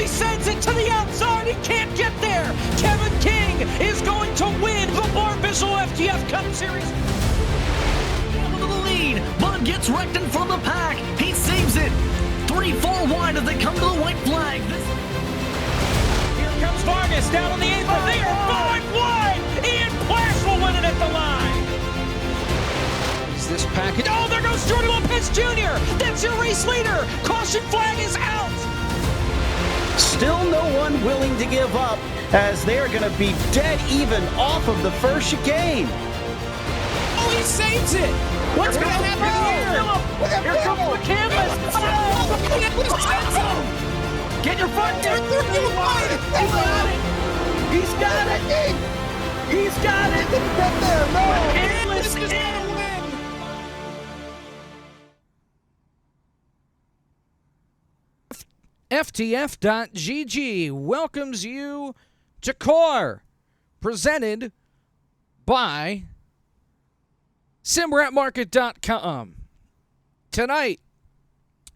he sends it to the outside. He can't get there. Kevin King is going to win the Barbizzo FTF Cup Series. Into the lead. Bud gets wrecked in front of the pack. He saves it. 3-4 wide as they come to the white flag. Here comes Vargas down on the apron. They are 5 wide. Ian Plash will win it at the line. Is this package? Oh, there goes Jordan Lopez Jr. That's your race leader. Caution flag is out. Still no one willing to give up as they're going to be dead even off of the first chicane. Oh, he saves it. What's going to happen here? Here comes McCandless. Get your front there. He's got it. He's got it. Get there. No. McCandless is going to win. FTF.GG welcomes you to Core, presented by SimWrapMarket.com. Tonight,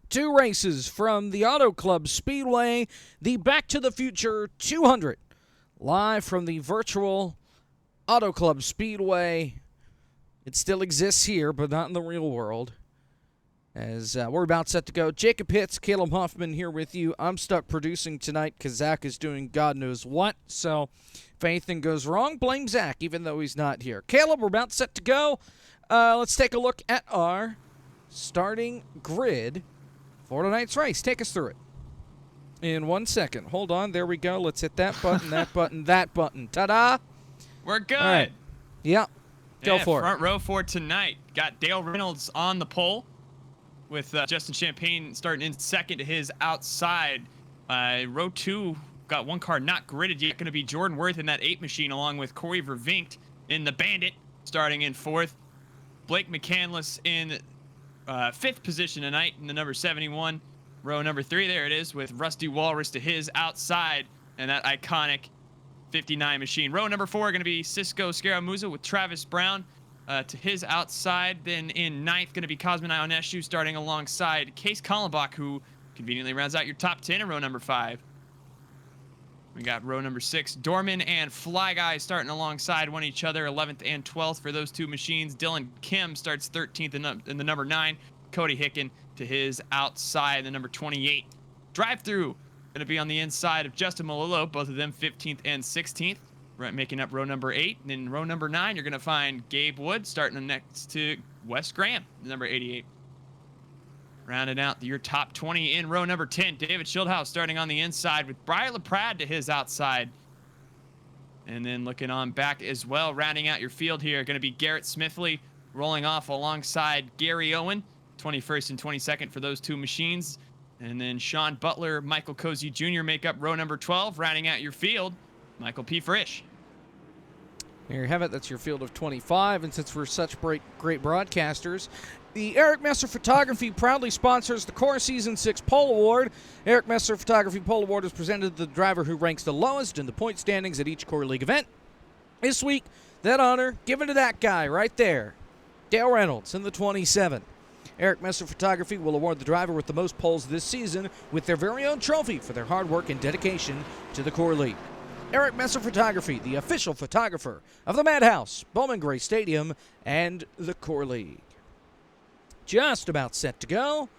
2 races from the Auto Club Speedway, the Back to the Future 200, live from the virtual Auto Club Speedway. It still exists here, but not in the real world. As we're about set to go. Jacob Hitz, Caleb Hoffman here with you. I'm stuck producing tonight because Zach is doing God knows what. So if anything goes wrong, blame Zach, even though he's not here. Caleb, we're about set to go. Let's take a look at our starting grid for tonight's race. Take us through it in 1 second. Hold on. There we go. Let's hit that button, that button, that button. Ta-da. We're good. All right. Yep. Go for it. Front row for tonight. Got Dale Reynolds on the pole, with Justin Champagne starting in second to his outside. Row 2, got 1 car not gridded yet. Going to be Jordan Worth in that 8 machine, along with Corey Vervinkt in the Bandit, starting in 4th. Blake McCandless in 5th position tonight in the number 71. Row number 3, there it is, with Rusty Walrus to his outside and that iconic 59 machine. Row number 4 going to be Cisco Scaramuza with Travis Brown to his outside. Then in 9th, going to be Cosmin Ionescu starting alongside Case Kallenbach, who conveniently rounds out your top 10 in row number 5. We got row number 6, Dorman and Fly Guy starting alongside one each other, 11th and 12th for those 2 machines. Dylan Kim starts 13th in the number 9. Cody Hicken to his outside, the number 28. Drive-through going to be on the inside of Justin Malillo, both of them 15th and 16th. Making up row number 8. And in row number 9, you're going to find Gabe Wood starting next to Wes Graham, number 88. Rounding out your top 20 in row number 10, David Schildhaus starting on the inside with Brian LaPrade to his outside. And then looking on back as well, rounding out your field here, going to be Garrett Smithley rolling off alongside Gary Owen, 21st and 22nd for those 2 machines. And then Sean Butler, Michael Cozy Jr. make up row number 12, rounding out your field, Michael P. Frisch. There you have it. That's your field of 25. And since we're such great broadcasters, the Eric Messer Photography proudly sponsors the Core Season 6 Pole Award. Eric Messer Photography Pole Award is presented to the driver who ranks the lowest in the point standings at each Core League event. This week, that honor given to that guy right there, Dale Reynolds in the 27. Eric Messer Photography will award the driver with the most poles this season with their very own trophy for their hard work and dedication to the Core League. Eric Messer Photography, the official photographer of the Madhouse, Bowman Gray Stadium, and the Core League. Just about set to go.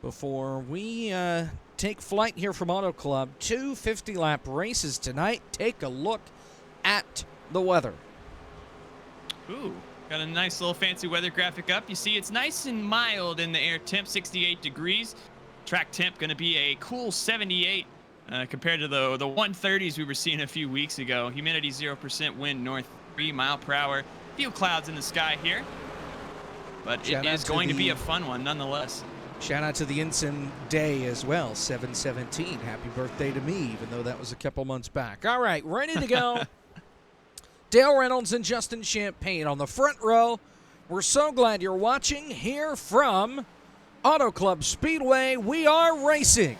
Before we take flight here from Auto Club, 2 50-lap races tonight. Take a look at the weather. Ooh, got a nice little fancy weather graphic up. You see it's nice and mild in the air temp, 68 degrees. Track temp going to be a cool 78. Compared to the 130s we were seeing a few weeks ago. Humidity 0%, wind north 3 mile per hour. Few clouds in the sky here, but it is going to be a fun one nonetheless. Shout out to the Ensign Day as well, 7/17. Happy birthday to me, even though that was a couple months back. All right, ready to go. Dale Reynolds and Justin Champagne on the front row. We're so glad you're watching here from Auto Club Speedway. We are racing.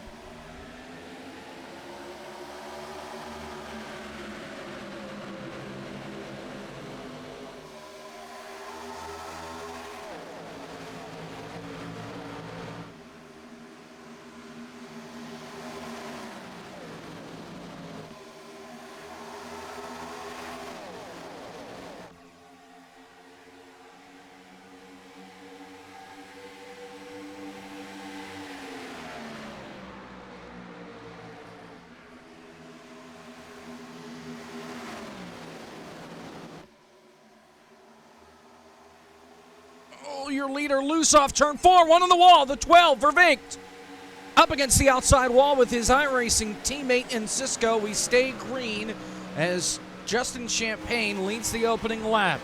pull your leader loose off turn 4. One on the wall. The 12, Vervinkt. Up against the outside wall with his iRacing teammate in Cisco. We stay green as Justin Champagne leads the opening lap.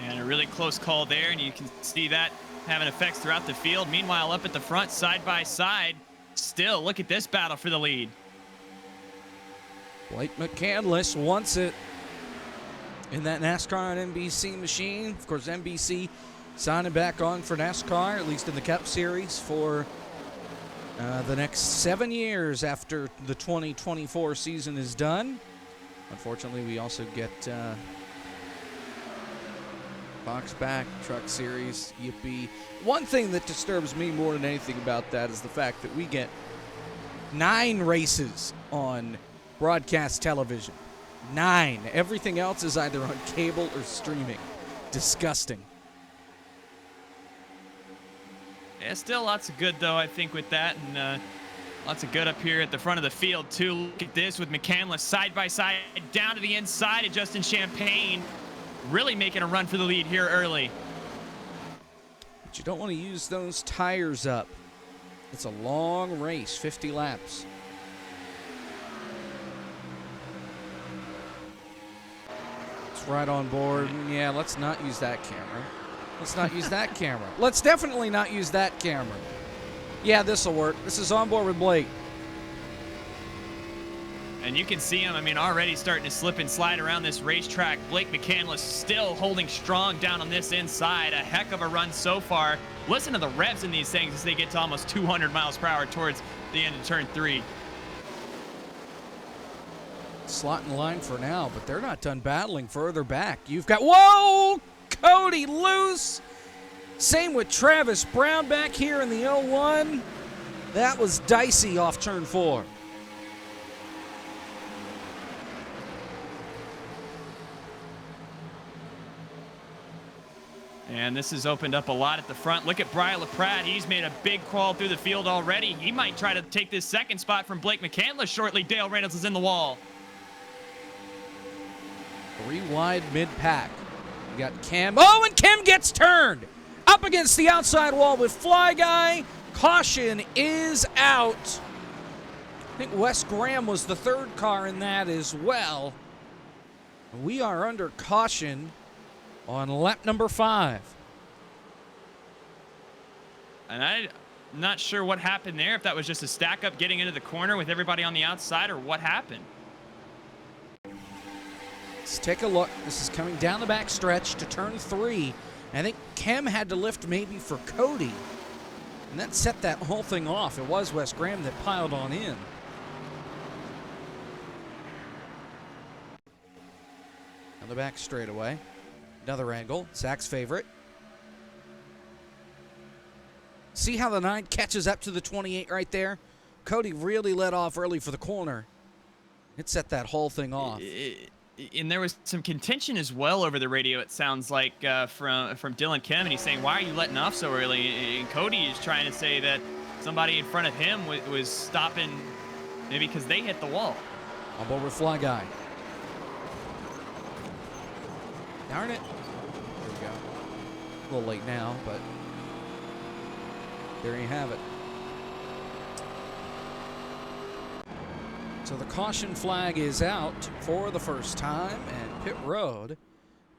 And a really close call there, and you can see that having effects throughout the field. Meanwhile, up at the front, side by side, still, look at this battle for the lead. Blake McCandless wants it in that NASCAR and NBC machine. Of course, NBC signing back on for NASCAR, at least in the Cup Series, for the next 7 years after the 2024 season is done. Unfortunately, we also get Fox back, Truck Series, yippee. One thing that disturbs me more than anything about that is the fact that we get 9 races on broadcast television. 9. Everything else is either on cable or streaming. Disgusting. Yeah, still lots of good, though, I think, with that. And lots of good up here at the front of the field, too. Look at this with McCandless side by side down to the inside of Justin Champagne. Really making a run for the lead here early. But you don't want to use those tires up. It's a long race, 50 laps. It's right on board. Yeah, let's not use that camera. Let's not use that camera. Let's definitely not use that camera. Yeah, this will work. This is on board with Blake. And you can see him, I mean, already starting to slip and slide around this racetrack. Blake McCandless still holding strong down on this inside. A heck of a run so far. Listen to the revs in these things as they get to almost 200 miles per hour towards the end of turn 3. Slot in line for now, but they're not done battling further back. You've got, whoa, Cody loose. Same with Travis Brown back here in the 01. That was dicey off turn 4. And this has opened up a lot at the front. Look at Brian LaPratt. He's made a big crawl through the field already. He might try to take this second spot from Blake McCandless shortly. Dale Reynolds is in the wall. 3 wide mid-pack. You got Cam. Oh, and Cam gets turned. Up against the outside wall with Fly Guy. Caution is out. I think Wes Graham was the 3rd car in that as well. We are under caution on lap number 5. And I'm not sure what happened there, if that was just a stack up getting into the corner with everybody on the outside or what happened. Let's take a look. This is coming down the back stretch to turn 3. I think Cam had to lift maybe for Cody. And that set that whole thing off. It was Wes Graham that piled on in. On the back straightaway. Another angle. Zach's favorite. See how the 9 catches up to the 28 right there? Cody really let off early for the corner. It set that whole thing off. And there was some contention as well over the radio, it sounds like, from Dylan Kim, and he's saying, why are you letting off so early? And Cody is trying to say that somebody in front of him was stopping maybe because they hit the wall. On board with Fly Guy. Darn it. There we go. A little late now, but there you have it. So the caution flag is out for the first time, and pit road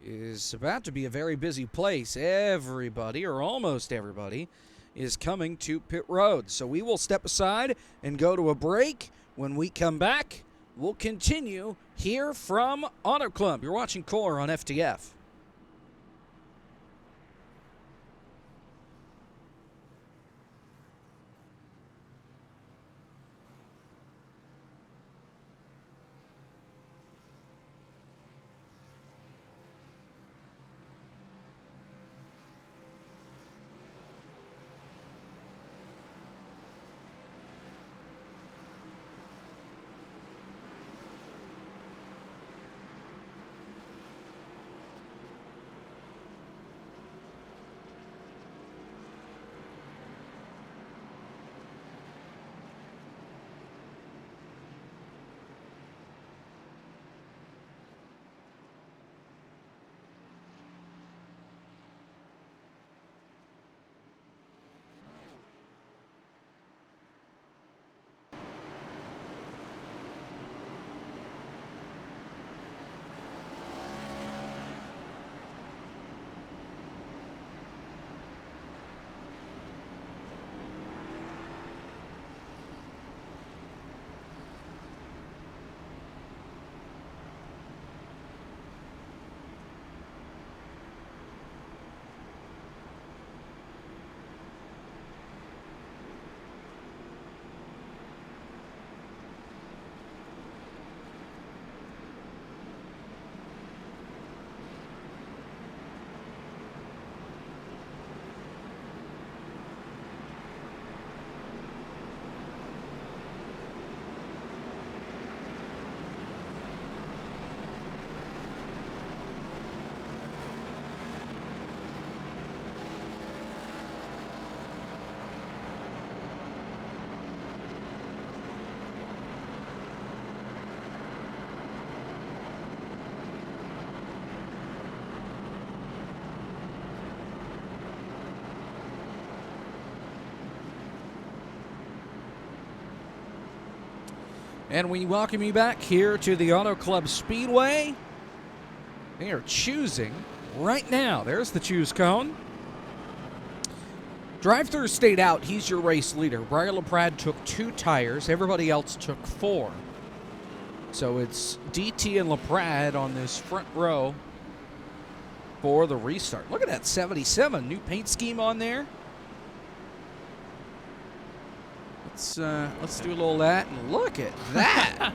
is about to be a very busy place. Everybody, or almost everybody, is coming to pit road. So we will step aside and go to a break. When we come back, we'll continue here from Auto Club. You're watching Core on FTF. And we welcome you back here to the Auto Club Speedway. They are choosing right now. There's the choose cone. Drive-through stayed out. He's your race leader. Briar LaPrade took 2 tires. Everybody else took 4. So it's DT and LaPrade on this front row for the restart. Look at that 77. New paint scheme on there. Let's do a little of that, and look at that.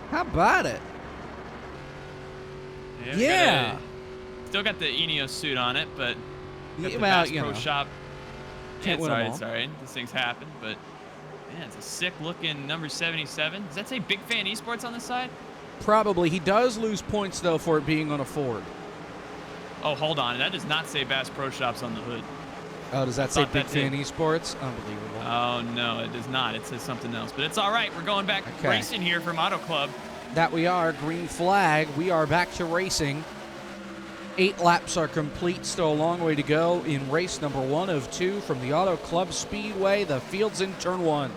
How about it? Yeah. Still got the Ineos suit on it, but got the well, Bass Pro Shop. Can't win them all. Sorry. These things happen, but man, it's a sick looking number 77. Does that say Big Fan Esports on the side? Probably. He does lose points though for it being on a Ford. Oh, hold on. That does not say Bass Pro Shops on the hood. Oh, does that say Big that Fan did. Esports? Unbelievable. Oh, no, it does not. It says something else. But it's all right. We're going back racing here from Auto Club. That we are. Green flag. We are back to racing. 8 laps are complete. Still a long way to go in race number 1 of 2 from the Auto Club Speedway. The field's in turn 1.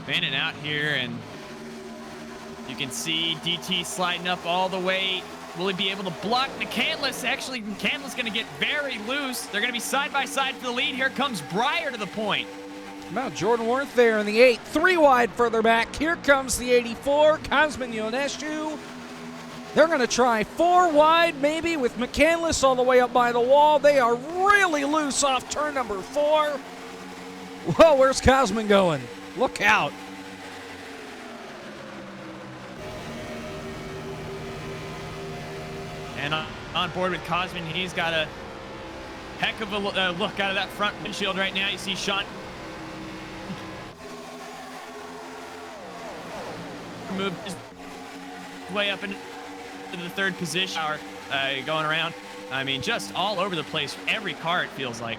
Fanning out here, and you can see DT sliding up all the way. Will he be able to block McCandless? Actually, McCandless going to get very loose. They're going to be side by side for the lead. Here comes Briar to the point. About Jordan Worth there in the 8. 3 wide further back. Here comes the 84. Cosmin Ionescu. They're going to try 4 wide maybe with McCandless all the way up by the wall. They are really loose off turn number 4. Whoa, where's Cosmin going? Look out. And on board with Cosmin, he's got a heck of a look out of that front windshield right now. You see Sean move his way up into the 3rd position, going around. I mean, just all over the place. Every car, it feels like.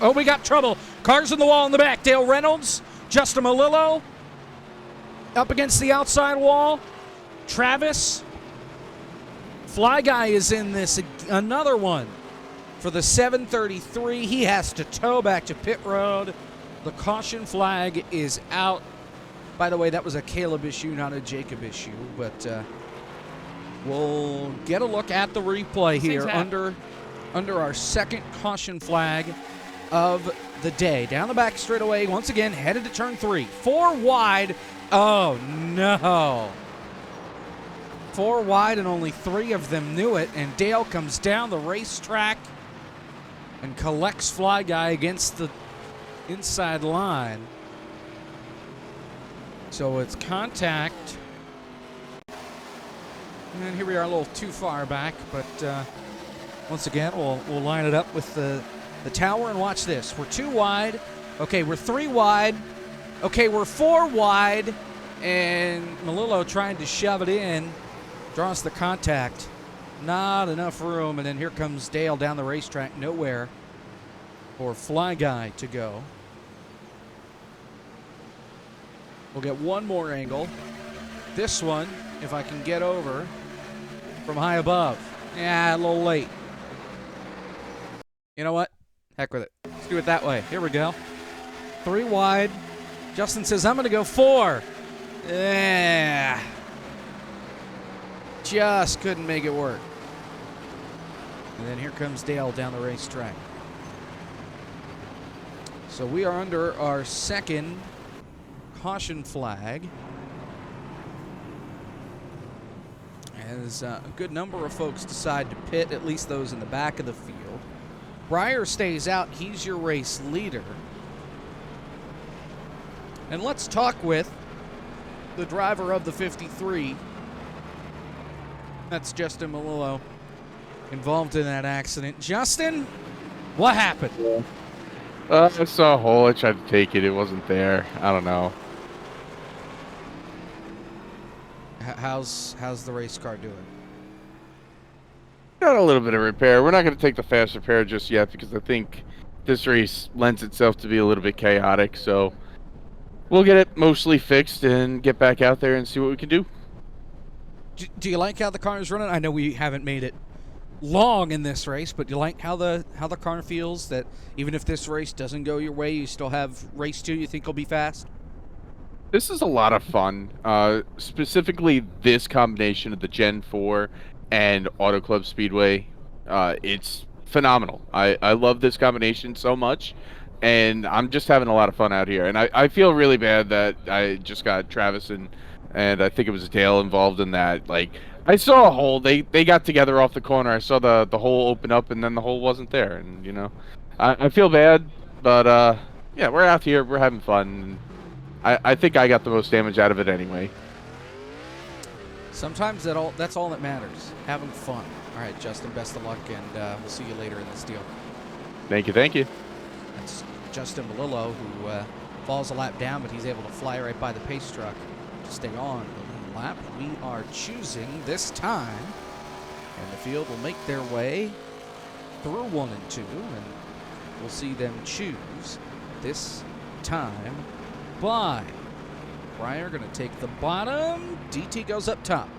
Oh, we got trouble. Cars in the wall in the back. Dale Reynolds, Justin Malillo up against the outside wall. Travis. Fly Guy is in this. Another one for the 733. He has to tow back to pit road. The caution flag is out. By the way, that was a Caleb issue, not a Jacob issue. But we'll get a look at the replay here under our second caution flag of the day. Down the back straightaway, once again, headed to turn 3. 4 wide. Oh, no. 4 wide, and only 3 of them knew it. And Dale comes down the racetrack and collects Fly Guy against the inside line. So it's contact. And here we are a little too far back, but once again, we'll line it up with the tower and watch this. We're 2 wide. Okay, we're 3 wide. Okay, we're 4 wide. And Malillo trying to shove it in. Draws the contact. Not enough room. And then here comes Dale down the racetrack. Nowhere for Fly Guy to go. We'll get one more angle. This one, if I can get over from high above. Yeah, a little late. You know what? Heck with it. Let's do it that way. Here we go. 3 wide. Justin says, I'm going to go 4. Yeah. Just couldn't make it work. And then here comes Dale down the racetrack. So we are under our second caution flag. As a good number of folks decide to pit, at least those in the back of the field. Briar stays out. He's your race leader. And let's talk with the driver of the 53. That's Justin Malillo, involved in that accident. Justin, what happened? I saw a hole. I tried to take it. It wasn't there. I don't know. How's the race car doing? Got a little bit of repair. We're not going to take the fast repair just yet because I think this race lends itself to be a little bit chaotic. So we'll get it mostly fixed and get back out there and see what we can do. Do you like how the car is running? I know we haven't made it long in this race, but you like how the car feels, that even if this race doesn't go your way, you still have race 2 you think will be fast? This is a lot of fun. Specifically, this combination of the Gen 4 and Auto Club Speedway. It's phenomenal. I love this combination so much, and I'm just having a lot of fun out here. And I feel really bad that I just got Travis and I think it was Dale involved in that. Like, I saw a hole. They got together off the corner. I saw the hole open up, and then the hole wasn't there. And, you know, I feel bad, but yeah, we're out here. We're having fun. I think I got the most damage out of it anyway. Sometimes that's all that matters, having fun. All right, Justin, best of luck, and we'll see you later in this deal. Thank you, thank you. That's Justin Malillo, who falls a lap down, but he's able to fly right by the pace truck to stay on the lead lap. We are choosing this time, and the field will make their way through 1 and 2, and we'll see them choose this time by Breyer going to take the bottom. DT goes up top.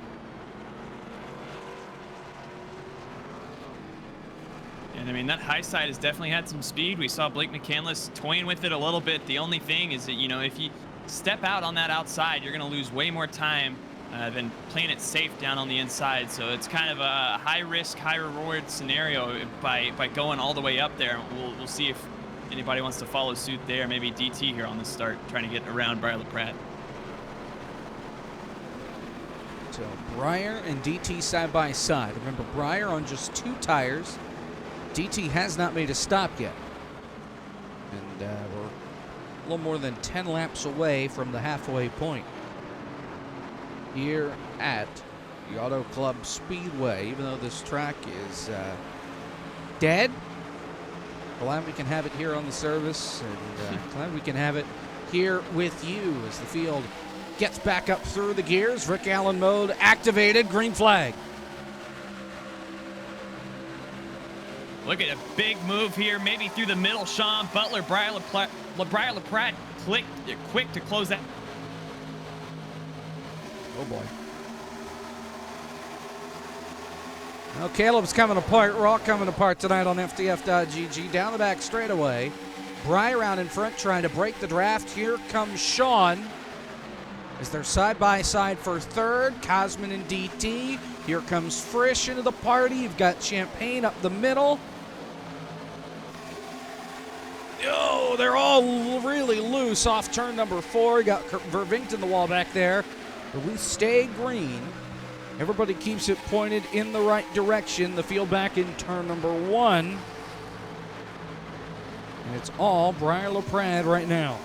And I mean, that high side has definitely had some speed. We saw Blake McCandless toying with it a little bit. The only thing is that, you know, if you step out on that outside, you're going to lose way more time than playing it safe down on the inside. So it's kind of a high risk, high reward scenario by going all the way up there. We'll see if anybody wants to follow suit there. Maybe DT here on the start, trying to get around Briar LaPrat. So Breyer and DT side by side. Remember, Breyer on just 2 tires. DT has not made a stop yet. And we're a little more than 10 laps away from the halfway point here at the Auto Club Speedway. Even though this track is dead, glad we can have it here on the service, and glad we can have it here with you as the field gets back up through the gears. Rick Allen mode activated. Green flag. Look at a big move here, maybe through the middle. Sean Butler, Briar LaPrat quick to close that. Oh boy. Well, Caleb's coming apart. We're all coming apart tonight on FTF.GG. Down the back straightaway. Breyer out in front trying to break the draft. Here comes Sean as they're side by side for third. Cosman and DT. Here comes Frisch into the party. You've got Champagne up the middle. Oh, they're all really loose off turn number 4. You got Vervington the wall back there. But we stay green. Everybody keeps it pointed in the right direction. The field back in turn number 1. And it's all Briar LaPrat right now.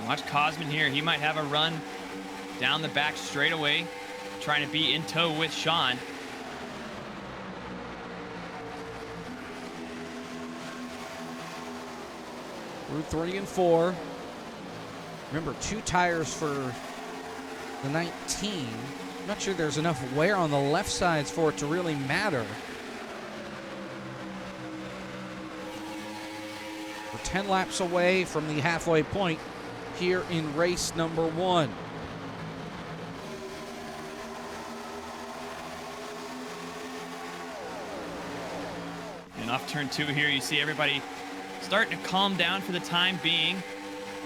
Watch Cosman here. He might have a run down the back straightaway, trying to be in tow with Sean. Through 3 and 4. Remember, 2 tires for the 19. I'm not sure there's enough wear on the left sides for it to really matter. We're 10 laps away from the halfway point here in race number 1. And off turn 2 here, you see everybody starting to calm down for the time being.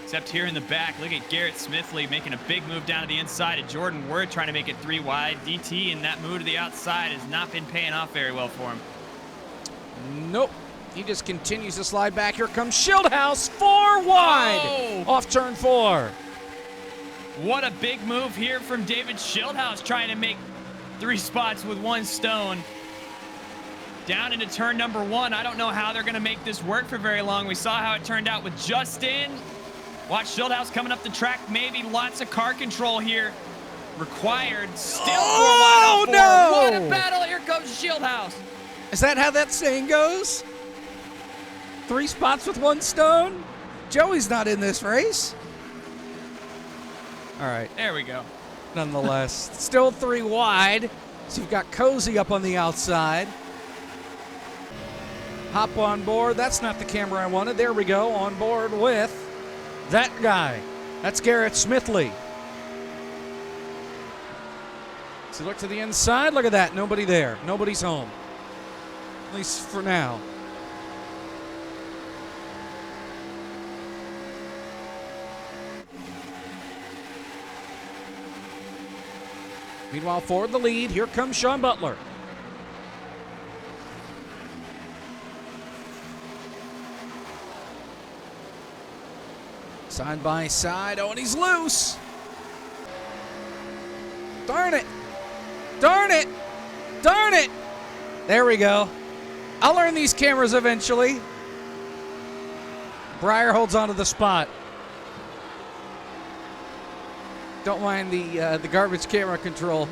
Except here in the back, look at Garrett Smithley making a big move down to the inside, and Jordan Worth trying to make it 3 wide. DT in that move to the outside has not been paying off very well for him. Nope. He just continues to slide back. Here comes Schildhouse, 4 wide. Oh! Off turn 4. What a big move here from David Schildhouse, trying to make 3 spots with 1 stone. Down into turn number 1. I don't know how they're going to make this work for very long. We saw how it turned out with Justin. Watch Schildhouse coming up the track. Maybe lots of car control here required. Still oh, no! What no! a battle. Here comes Schildhouse. Is that how that saying goes? 3 spots with 1 stone? Joey's not in this race. All right. There we go. Nonetheless, still 3 wide. So you've got Cozy up on the outside. Hop on board. That's not the camera I wanted. There we go. On board with that guy. That's Garrett Smithley. So look to the inside. Look at that. Nobody there. Nobody's home. At least for now. Meanwhile, forward the lead. Here comes Sean Butler. Side by side. Oh, and he's loose. Darn it. Darn it. Darn it. There we go. I'll learn these cameras eventually. Breyer holds onto the spot. Don't mind the garbage camera control.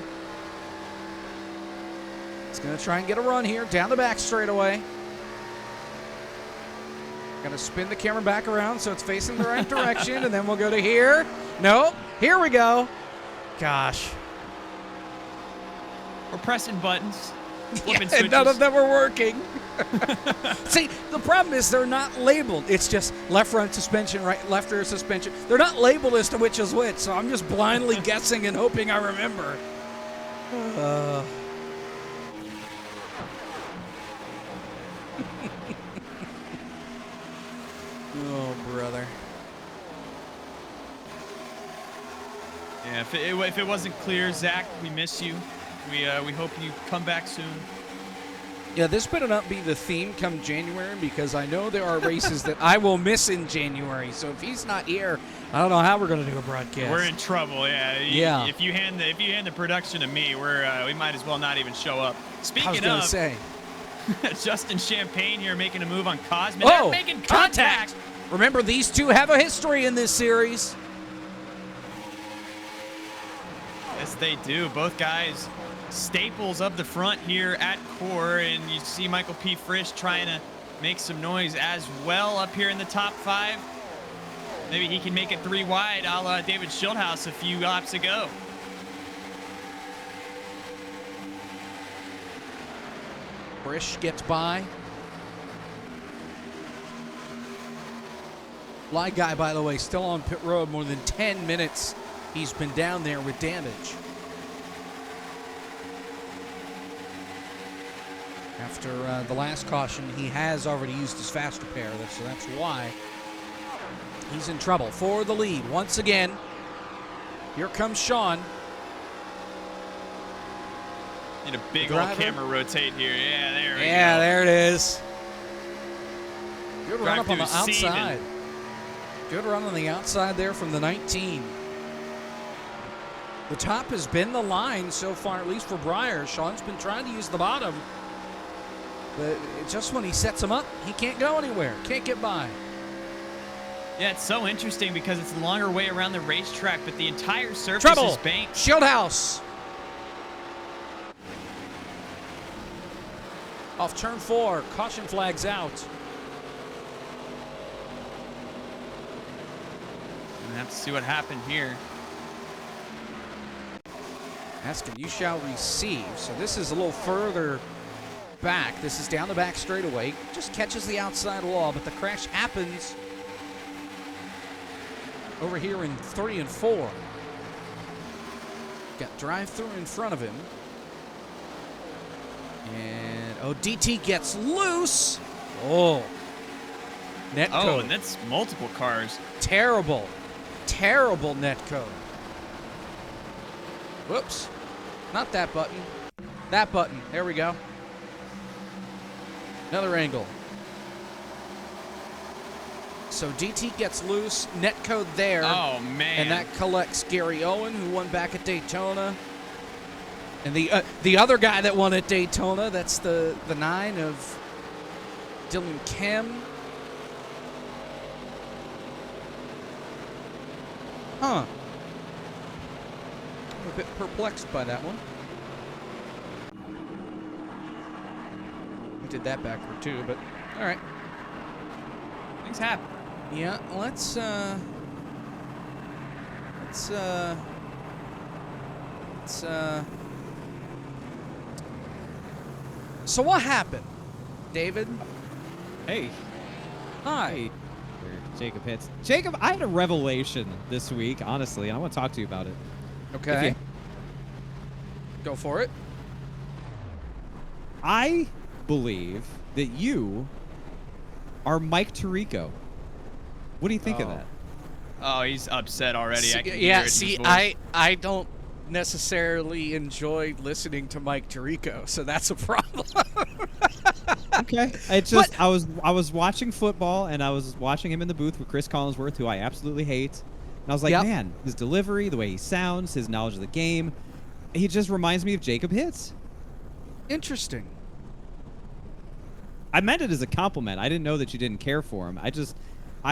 He's going to try and get a run here. Down the back straightaway. Going to spin the camera back around so it's facing the right direction. And then we'll go to here. Nope. Here we go. Gosh. We're pressing buttons. Flipping Yeah, switches. none of them are working. See, the problem is they're not labeled. It's just left front suspension, right left rear suspension. They're not labeled as to which is which, so I'm just blindly guessing and hoping I remember. Oh, brother. Yeah, if it wasn't clear, Zach, we miss you. We hope you come back soon. Yeah, this better not be the theme come January because I know there are races that I will miss in January. So if he's not here, I don't know how we're going to do a broadcast. We're in trouble. Yeah. Yeah. If you hand the production to me, we might as well not even show up. I was Speaking going of, to say. Justin Champagne here making a move on Cosman. Oh, They're making contact. Remember, these two have a history in this series. Yes, they do. Both guys staples of the front here at core, and you see Michael P. Frisch trying to make some noise as well up here in the top 5. Maybe he can make it 3 wide, a la David Schildhouse a few laps ago. Frisch gets by. Fly guy, by the way, still on pit road. More than 10 minutes he's been down there with damage. After the last caution, he has already used his fast repair, so that's why he's in trouble. For the lead once again. Here comes Sean. Need a big old camera rotate here. Yeah, there we go. Yeah, there it is. Good run Drive up on the through Seaman. outside. Good run on the outside there from the 19. The top has been the line so far, at least for Breyer. Sean's been trying to use the bottom. But just when he sets him up, he can't go anywhere. Can't get by. Yeah, it's so interesting because it's the longer way around the racetrack, but the entire surface Trouble. is banked. Schildhouse. Off turn 4. Caution flags out. We'll have to see what happened here. Asking, you shall receive. So this is a little further back. This is down the back straightaway. Just catches the outside wall, but the crash happens over here in 3 and 4. Got drive-through in front of him. And, oh, DT gets loose. Oh. Net Oh, code. and that's multiple cars. Terrible. Terrible net code. Whoops. Not that button. That button. There we go. Another angle. So DT gets loose. Net code there. Oh, man. And that collects Gary Owen, who won back at Daytona. And the other guy that won at Daytona, that's the 9 of Dylan Kim. Huh. I'm a bit perplexed by that one. I did that backward too, but all right. Things happen. Yeah, let's so what happened, David? Hey. Hi. Hey. Jacob Hits. Jacob, I had a revelation this week, honestly, and I want to talk to you about it. Okay. Go for it. I believe that you are Mike Tirico. What do you think of that? Oh, he's upset already. I can hear Yeah, it in see, his voice. I don't necessarily enjoy listening to Mike Tirico, so that's a problem. Okay. It's just I was watching football and I was watching him in the booth with Chris Collinsworth, who I absolutely hate. And I was like, Yep. man, his delivery, the way he sounds, his knowledge of the game, he just reminds me of Jacob Hitz. Interesting. I meant it as a compliment. I didn't know that you didn't care for him. I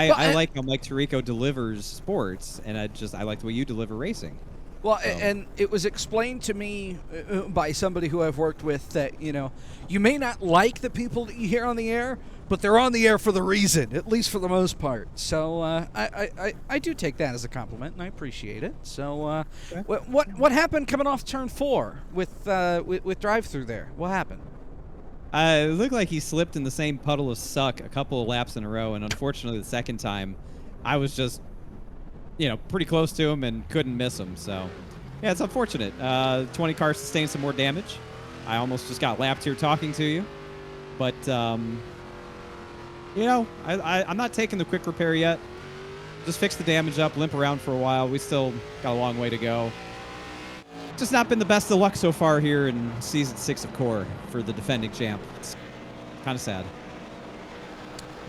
Well, like how Mike Tirico delivers sports, and I like the way you deliver racing. Well, So- and it was explained to me by somebody who I've worked with that, you may not like the people that you hear on the air, but they're on the air for the reason, at least for the most part. So I do take that as a compliment, and I appreciate it. So Okay. what happened coming off turn 4 with drive-through there? What happened? It looked like he slipped in the same puddle of suck a couple of laps in a row, and unfortunately the second time, I was just, pretty close to him and couldn't miss him. So, yeah, it's unfortunate. 20 cars sustained some more damage. I almost just got lapped here talking to you. But, I'm not taking the quick repair yet. Just fix the damage up, limp around for a while. We still got a long way to go. Just not been the best of luck so far here in Season 6 of Core for the defending champ. It's kind of sad.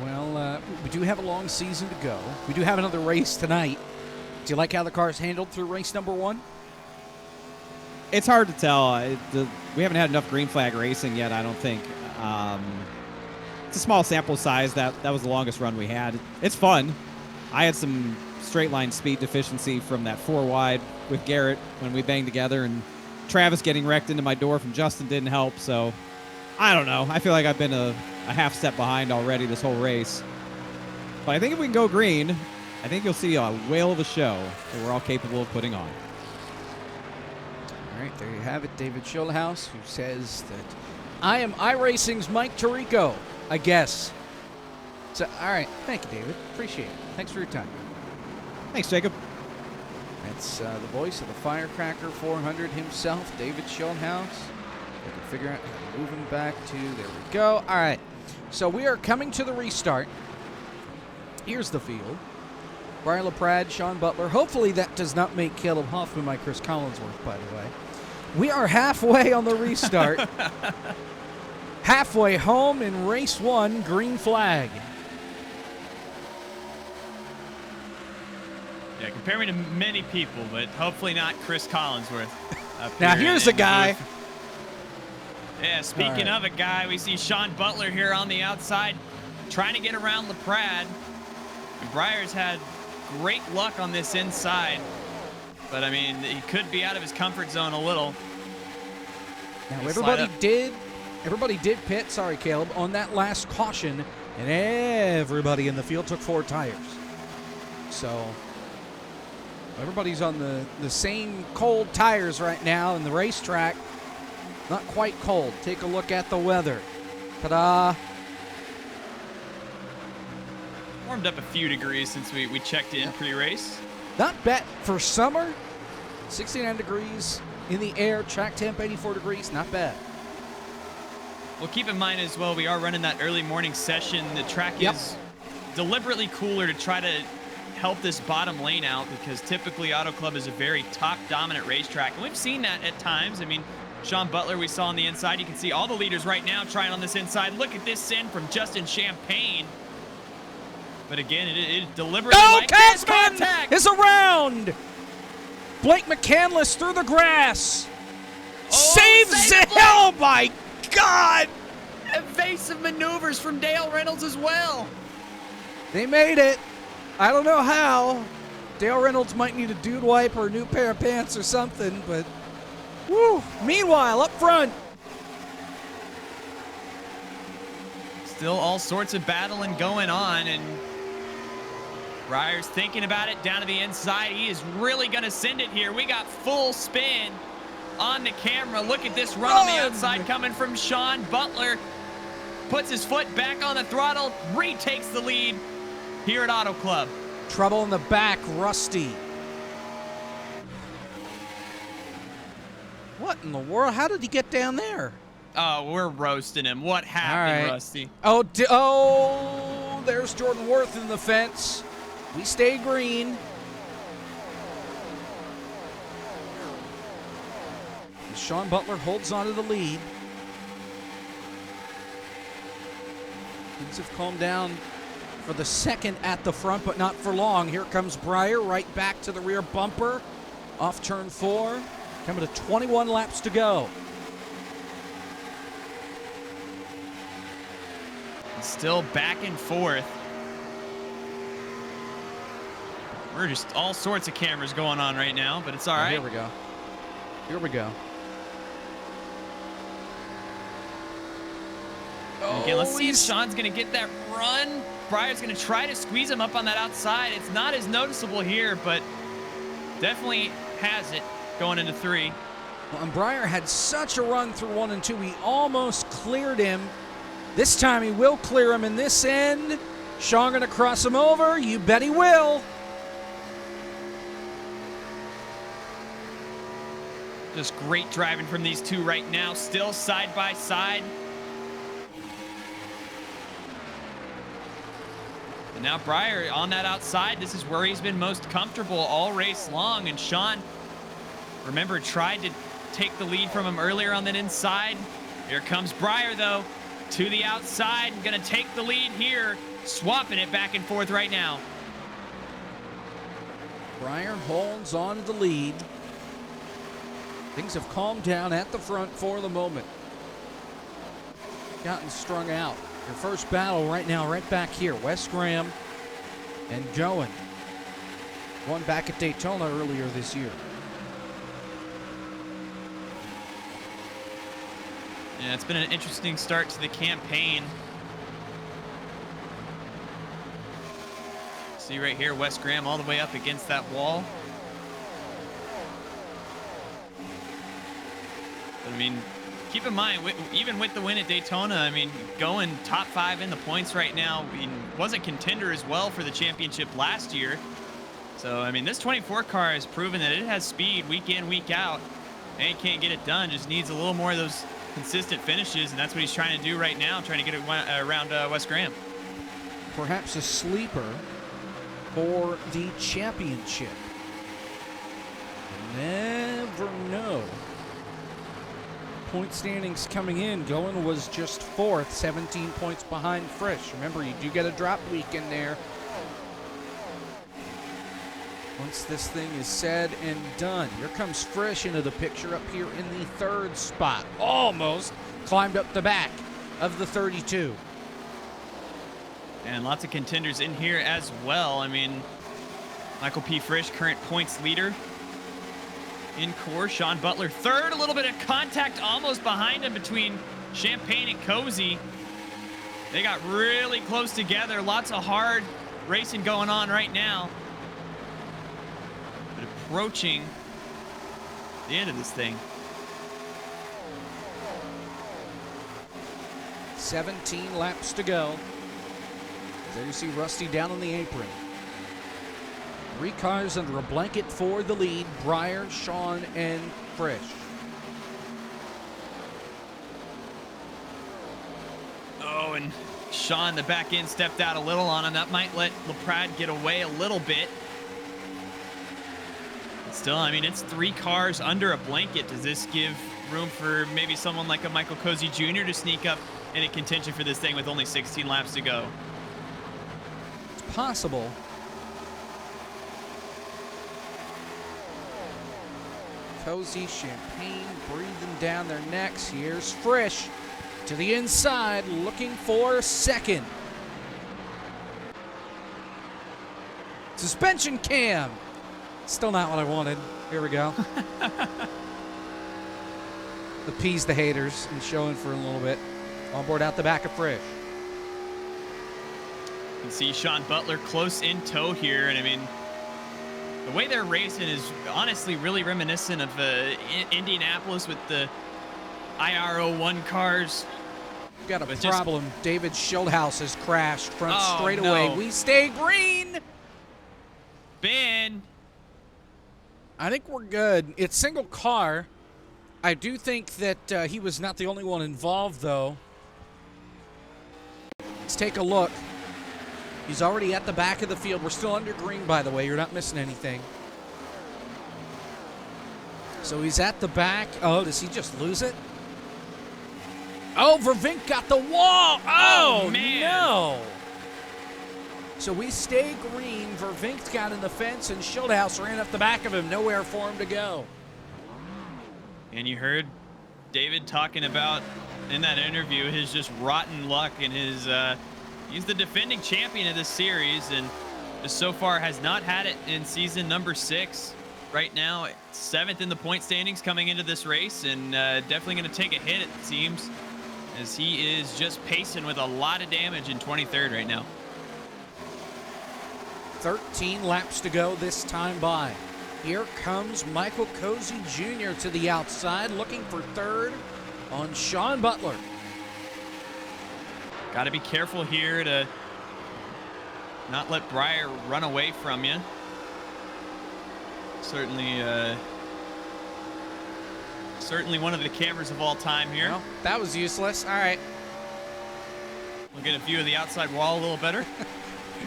Well, we do have a long season to go. We do have another race tonight. Do you like how the car's handled through race number 1? It's hard to tell. We haven't had enough green flag racing yet, I don't think. It's a small sample size. That was the longest run we had. It's fun. I had some straight line speed deficiency from that 4 wide with Garrett when we banged together, and Travis getting wrecked into my door from Justin didn't help. So I don't know. I feel like I've been a half step behind already this whole race. But I think if we can go green, I think you'll see a whale of a show that we're all capable of putting on. All right, there you have it. David Schulhaus, who says that I am iRacing's Mike Tirico, I guess. So, all right. Thank you, David. Appreciate it. Thanks for your time. Thanks, Jacob. That's the voice of the Firecracker 400 himself, David Schulhaus. I can figure out how to move him back to, there we go. All right. So we are coming to the restart. Here's the field. Brian LaPrade, Sean Butler. Hopefully that does not make Caleb Hoffman my Chris Collinsworth, by the way. We are halfway on the restart. Halfway home in race 1, green flag. Yeah, compare me to many people, but hopefully not Chris Collinsworth. up Now here here's in a the guy. booth. Yeah, speaking of a guy, we see Sean Butler here on the outside trying to get around LaPrade. And Breyer's had great luck on this inside. But, I mean, he could be out of his comfort zone a little. Now They slide everybody did pit, sorry Caleb, on that last caution, and everybody in the field took 4 tires. So everybody's on the same cold tires right now in the racetrack. Not quite cold. Take a look at the weather. Ta-da. Warmed up a few degrees since we checked in pre-race. Not bad for summer. 69 degrees in the air, track temp 84 degrees, not bad. Well, keep in mind as well, we are running that early morning session. The track Yep. is deliberately cooler to try to help this bottom lane out because typically Auto Club is a very top-dominant racetrack. And we've seen that at times. I mean, Sean Butler we saw on the inside. You can see all the leaders right now trying on this inside. Look at this sin from Justin Champagne. But again, it deliberately Oh, like this Casman contact. is around. Blake McCandless through the grass. Saves save it. the Oh, my God. Evasive maneuvers from Dale Reynolds as well. They made it. I don't know how. Dale Reynolds might need a dude wipe or a new pair of pants or something, but woo. Meanwhile, up front, Still all sorts of battling going on, and Breyer's thinking about it down to the inside. He is really going to send it here. We got full spin on the camera. Look at this run on the outside coming from Sean Butler. Puts his foot back on the throttle, retakes the lead here at Auto Club. trouble in the back, Rusty. What in the world? How did he get down there? Oh, we're roasting him. What happened, right. Rusty? Oh, there's Jordan Worth in the fence. We stay green. And Sean Butler holds on to the lead. Things have calmed down for the second at the front, but not for long. Here comes Breyer right back to the rear bumper. Off turn 4. Coming to 21 laps to go. Still back and forth. We're just all sorts of cameras going on right now, but it's all right. Here we go. Here we go. Again, let's see if he's- Sean's going to get that run. Breyer's going to try to squeeze him up on that outside. It's not as noticeable here, but definitely has it going into 3. Well, and Breyer had such a run through 1 and 2. He almost cleared him. This time he will clear him in this end. Sean going to cross him over. You bet he will. Just great driving from these two right now, still side by side. And now Breyer on that outside. This is where he's been most comfortable all race long. And Sean, remember, tried to take the lead from him earlier on that inside. Here comes Breyer, though, to the outside. Going to take the lead here, swapping it back and forth right now. Breyer holds on to the lead. Things have calmed down at the front for the moment. Gotten strung out. Your first battle right now, right back here. Wes Graham and Goen. Won back at Daytona earlier this year. Yeah, it's been an interesting start to the campaign. See right here, Wes Graham all the way up against that wall. But, I mean, keep in mind, even with the win at Daytona, I mean, going top 5 in the points right now, I mean, was a contender as well for the championship last year. So, I mean, this 24 car has proven that it has speed week in, week out. And it can't get it done, just needs a little more of those consistent finishes, and that's what he's trying to do right now, trying to get it around Wes Graham. Perhaps a sleeper for the championship. Never know. Point standings coming in. Goen was just 4th, 17 points behind Frisch. Remember, you do get a drop week in there. Once this thing is said and done, here comes Frisch into the picture up here in the 3rd spot. Almost climbed up the back of the 32. And lots of contenders in here as well. I mean, Michael P. Frisch, current points leader in core. Sean Butler 3rd. A little bit of contact almost behind him between Champagne and Cozy. They got really close together. Lots of hard racing going on right now. But approaching the end of this thing. 17 laps to go. There you see Rusty down on the apron. 3 cars under a blanket for the lead. Breyer, Sean, and Frisch. Oh, and Sean, the back end, stepped out a little on him. That might let LaPrade get away a little bit. But still, I mean, it's 3 cars under a blanket. Does this give room for maybe someone like a Michael Cozy Jr. to sneak up into contention for this thing with only 16 laps to go? It's possible. Cozy, Champagne breathing down their necks. Here's Frisch to the inside, looking for 2nd. Suspension cam. Still not what I wanted. Here we go. Appease the haters and showing for a little bit. On board out the back of Frisch. You can see Sean Butler close in tow here, and I mean, the way they're racing is honestly really reminiscent of Indianapolis with the IR01 cars. We've got a But problem. David Schildhouse has crashed front Oh, straightaway. no. We stay green. Ben, I think we're good. It's single car. I do think that he was not the only one involved, though. Let's take a look. He's already at the back of the field. We're still under green, by the way. You're not missing anything. So he's at the back. Oh, does he just lose it? Oh, Vervink got the wall. Oh, man. No. So we stay green. Vervink got in the fence, and Schildhouse ran up the back of him. Nowhere for him to go. And you heard David talking about in that interview his just rotten luck and his he's the defending champion of this series and just so far has not had it in season number 6. Right now, 7th in the point standings coming into this race, and definitely going to take a hit, it seems, as he is just pacing with a lot of damage in 23rd right now. 13 laps to go this time by. Here comes Michael Cozy Jr. to the outside, looking for third on Sean Butler. Got to be careful here to not let Breyer run away from you. Certainly one of the cameras of all time here. Well, that was useless. All right. We'll get a view of the outside wall a little better.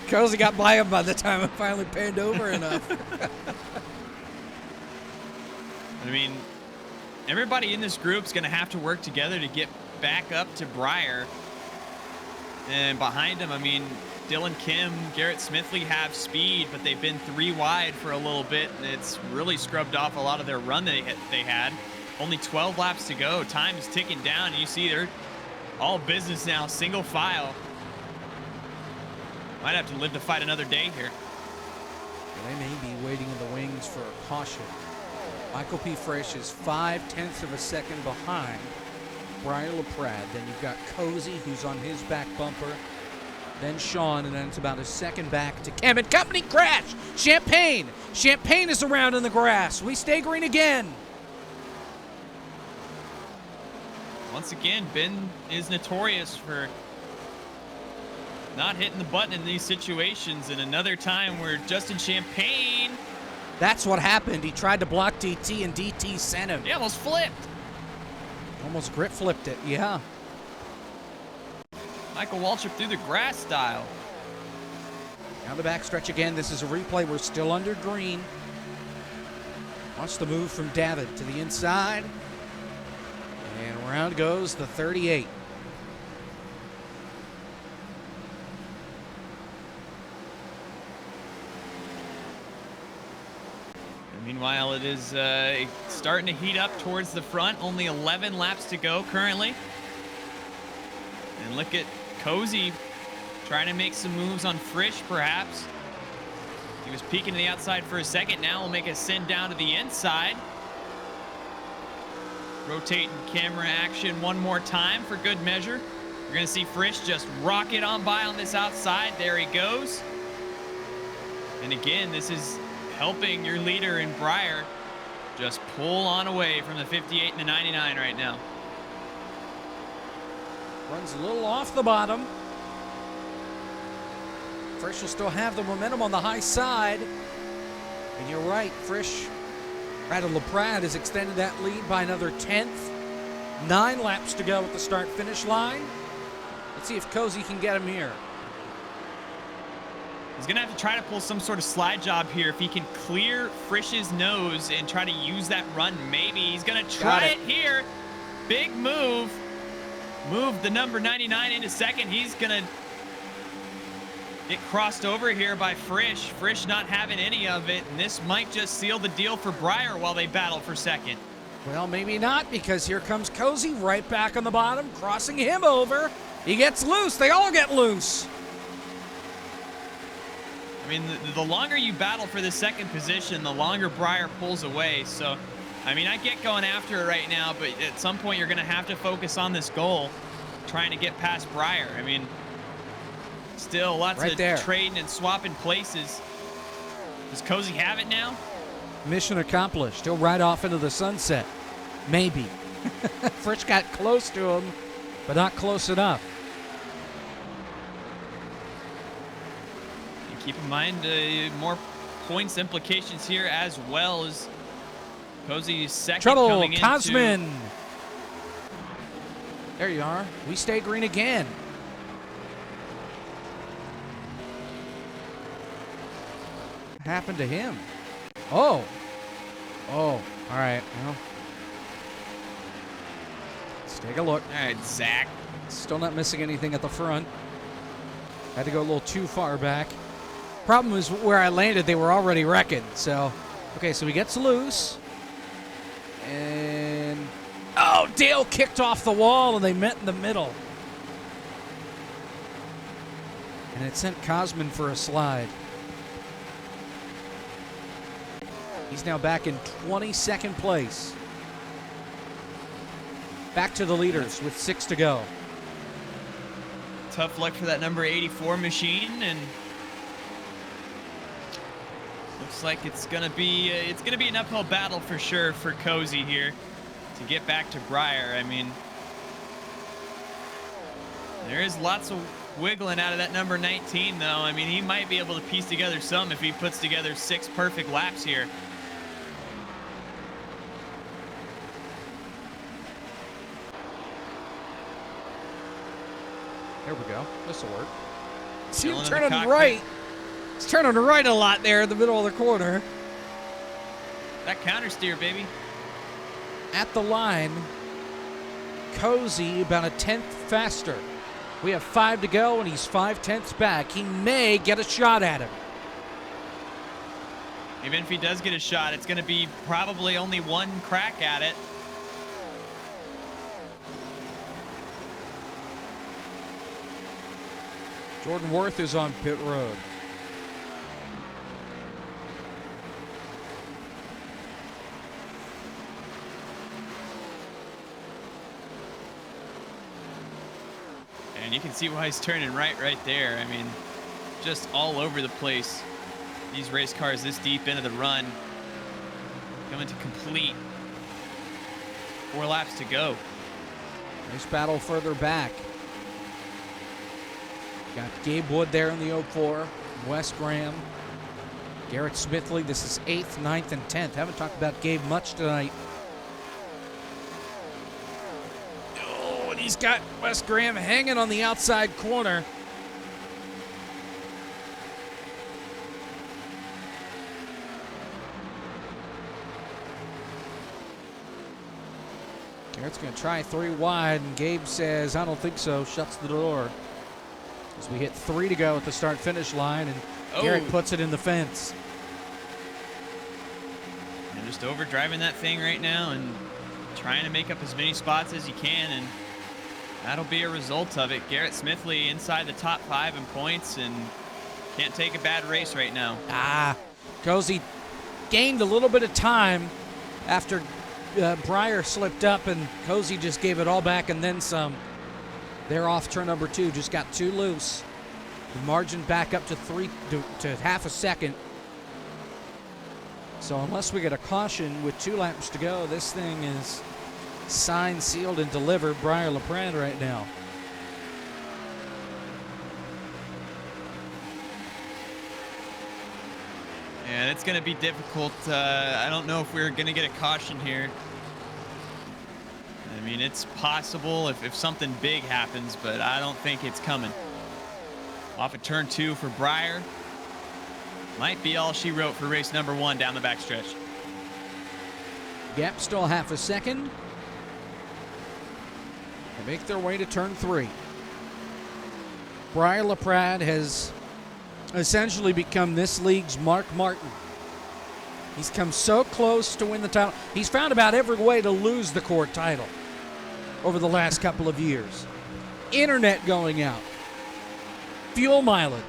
Cozy got by him by the time it finally panned over enough. I mean, everybody in this group is going to have to work together to get back up to Breyer. And behind him, I mean, Dylan Kim, Garrett Smithley have speed, but they've been 3 wide for a little bit, and it's really scrubbed off a lot of their run they had. Only 12 laps to go. Time is ticking down, and you see they're all business now, single file. Might have to live to fight another day here. They may be waiting in the wings for a caution. Michael P. Frisch is 0.5 of a second behind Brian LaPrade. Then you've got Cozy, who's on his back bumper. Then Sean, and then it's about a second back to Cam and Company. Crash! Champagne! Champagne is around in the grass. We stay green again. Once again, Ben is notorious for not hitting the button in these situations, and another time where Justin Champagne... That's what happened. He tried to block DT, and DT sent him. He almost flipped. Almost grit flipped it, yeah. Michael Waltrip through the grass style. Down the back stretch again. This is a replay. We're still under green. Watch the move from David to the inside. And around goes the 38. Meanwhile, it is starting to heat up towards the front. Only 11 laps to go currently. And look at Cozy trying to make some moves on Frisch, perhaps. He was peeking to the outside for a second. Now we'll make a send down to the inside. Rotating camera action one more time for good measure. You're going to see Frisch just rocket on by on this outside. There he goes. And again, this is helping your leader in Breyer just pull on away from the 58 and the 99 right now. Runs a little off the bottom. Frisch will still have the momentum on the high side. And you're right, Frisch, Brad LaPrade has extended that lead by another 10th. 9 laps to go at the start-finish line. Let's see if Cozy can get him here. He's going to have to try to pull some sort of slide job here. If he can clear Frisch's nose and try to use that run, maybe. He's going to try it here. Big move. Move the number 99 into second. He's going to get crossed over here by Frisch. Frisch not having any of it, and this might just seal the deal for Breyer while they battle for second. Well, maybe not, because here comes Cozy right back on the bottom, crossing him over. He gets loose. They all get loose. I mean, the longer you battle for the second position, the longer Breyer pulls away. So, I mean, I get going after it right now, but at some point you're going to have to focus on this goal, trying to get past Breyer. I mean, still lots of trading and swapping places. Does Cozy have it now? Mission accomplished. He'll ride off into the sunset. Maybe. Frisch got close to him, but not close enough. Keep in mind, more points implications here, as well as Cozy's second Trouble, coming into... Cosman. There you are. We stay green again. What happened to him? Oh. Oh, all right. Well, let's take a look. All right, Zach. Still not missing anything at the front. Had to go a little too far back. Problem is where I landed, they were already wrecking. So, okay, so he gets loose. And, oh, Dale kicked off the wall and they met in the middle. And it sent Cosman for a slide. He's now back in 22nd place. Back to the leaders with 6 to go. Tough luck for that number 84 machine, and looks like it's gonna be an uphill battle for sure for Cozy here to get back to Breyer. I mean, there is lots of wiggling out of that number 19, though. I mean, he might be able to piece together some if he puts together 6 perfect laps here. There we go. This'll work. See Still him in the turning cockpit. right. He's turning right a lot there in the middle of the corner. That counter steer, baby. At the line, Cozy about a 10th faster. We have 5 to go, and he's 5/10ths back. He may get a shot at him. Even if he does get a shot, it's going to be probably only one crack at it. Jordan Worth is on pit road. And you can see why he's turning right there. I mean, just all over the place. These race cars this deep into the run. Coming to complete. 4 laps to go. Nice battle further back. Got Gabe Wood there in the 04. Wes Graham. Garrett Smithley. This is 8th, 9th, and 10th. Haven't talked about Gabe much tonight. Oh, and he's got Wes Graham hanging on the outside corner. Garrett's going to try 3 wide, and Gabe says, I don't think so, shuts the door. As we hit 3 to go at the start-finish line, and Garrett puts it in the fence. And just overdriving that thing right now and trying to make up as many spots as you can, and that'll be a result of it. Garrett Smithley inside the top 5 in points and can't take a bad race right now. Cozy gained a little bit of time after Breyer slipped up, and Cozy just gave it all back and then some. They're off turn number 2, just got too loose. The margin back up to half a second. So unless we get a caution with 2 laps to go, this thing is signed, sealed, and delivered Breyer LaPrade right now. And it's going to be difficult. I don't know if we're going to get a caution here. I mean, it's possible if something big happens, but I don't think it's coming. Off of turn 2 for Breyer. Might be all she wrote for race number 1 down the backstretch. Gap still half a second. They make their way to turn 3. Breyer LaPrade has essentially become this league's Mark Martin. He's come so close to win the title. He's found about every way to lose the core title over the last couple of years. Internet going out. Fuel mileage.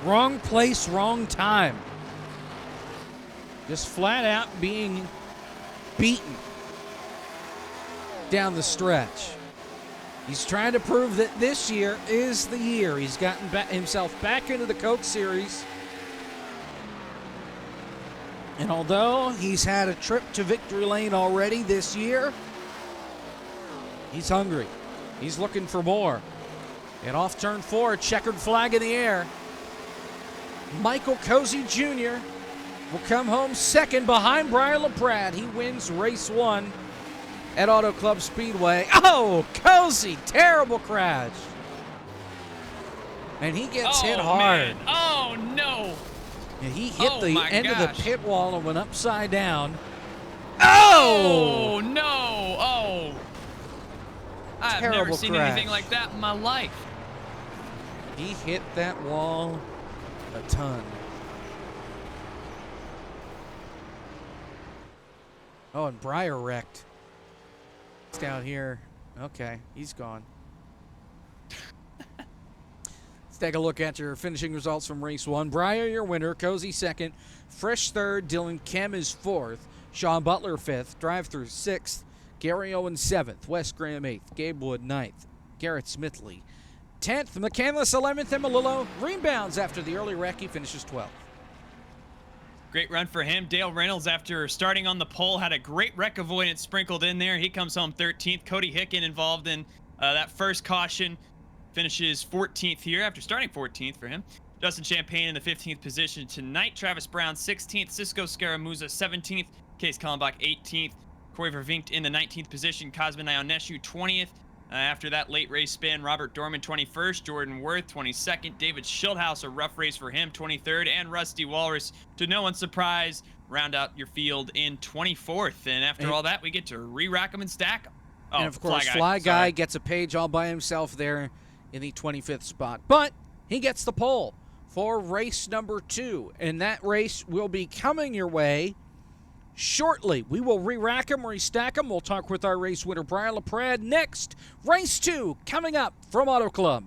Wrong place, wrong time. Just flat out being beaten down the stretch. He's trying to prove that this year is the year. He's gotten himself back into the Coke Series. And although he's had a trip to victory lane already this year, he's hungry. He's looking for more. And off turn 4, checkered flag in the air. Michael Cozy Jr. will come home second behind Brian LaPrade. He wins race 1 at Auto Club Speedway. Oh, Cozy, terrible crash. And he gets hit hard. Man. Oh, no. Yeah, he hit Oh, the my end of gosh. the pit wall and went upside down. Oh! Oh, no. Oh. I've never Terrible seen crash. anything like that in my life. He hit that wall a ton. Oh, and Breyer wrecked. It's down here. Okay, he's gone. Let's take a look at your finishing results from race 1. Breyer, your winner. Cozy second. Frisch third. Dylan Kem is fourth. Sean Butler fifth. Drive-through sixth. Gary Owen seventh. Wes Graham eighth. Gabe Wood ninth. Garrett Smithley 10th. McCandless 11th. And Malillo rebounds after the early wreck. He finishes 12th. Great run for him. Dale Reynolds, after starting on the pole, had a great wreck avoidance sprinkled in there. He comes home 13th. Cody Hicken involved in that first caution. Finishes 14th here after starting 14th for him. Justin Champagne in the 15th position tonight. Travis Brown 16th. Cisco Scaramuza 17th. Case Kallenbach 18th. Corey Vervinkt in the 19th position. Cosmin Ionescu 20th. After that late race spin, Robert Dorman 21st, Jordan Worth 22nd, David Schildhouse, a rough race for him, 23rd, and Rusty Walrus, to no one's surprise, round out your field in 24th. And after all that, we get to re-rack them and stack them. Oh, And of course, Fly Guy gets a page all by himself there in the 25th spot. But he gets the pole for race number 2. And that race will be coming your way shortly. We will re-rack them, restack them. We'll talk with our race winner, Brian LaPrade, next. Race 2 coming up from Auto Club.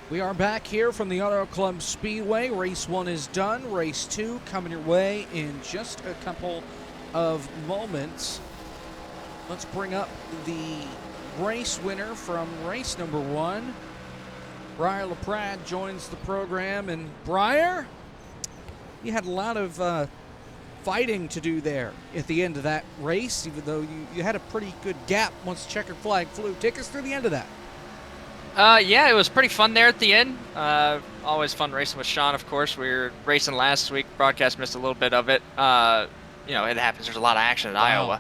We are back here from the Auto Club Speedway. Race 1 is done. Race 2 coming your way in just a couple of moments. Let's bring up the race winner from race number 1. Briar LaPrade joins the program. And Briar, you had a lot of fighting to do there at the end of that race, even though you had a pretty good gap once the checkered flag flew. Take us through the end of that. Yeah, it was pretty fun there at the end. Always fun racing with Sean, of course. We were racing last week. Broadcast missed a little bit of it. You know, it happens. There's a lot of action at Iowa.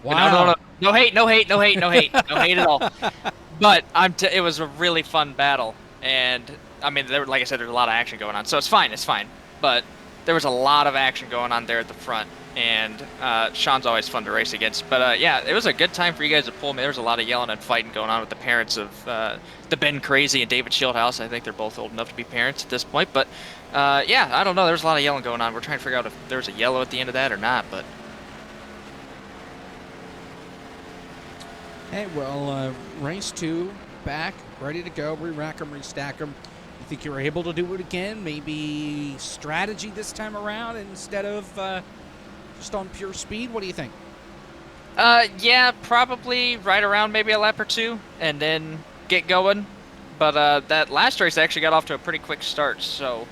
Wow. No hate at all. But it was a really fun battle. And, I mean, like I said, there's a lot of action going on. So it's fine. But there was a lot of action going on there at the front. And Sean's always fun to race against. But, yeah, it was a good time for you guys to pull me. There was a lot of yelling and fighting going on with the parents of the Ben Crazy and David Shieldhouse. I think they're both old enough to be parents at this point. But, yeah, I don't know. There's a lot of yelling going on. We're trying to figure out if there's a yellow at the end of that or not. But Hey, well, race 2, back, ready to go. Re-rack them, restack them. You think you're able to do it again? Maybe strategy this time around instead of just on pure speed? What do you think? yeah, probably right around maybe a lap or two and then get going. But that last race actually got off to a pretty quick start. So,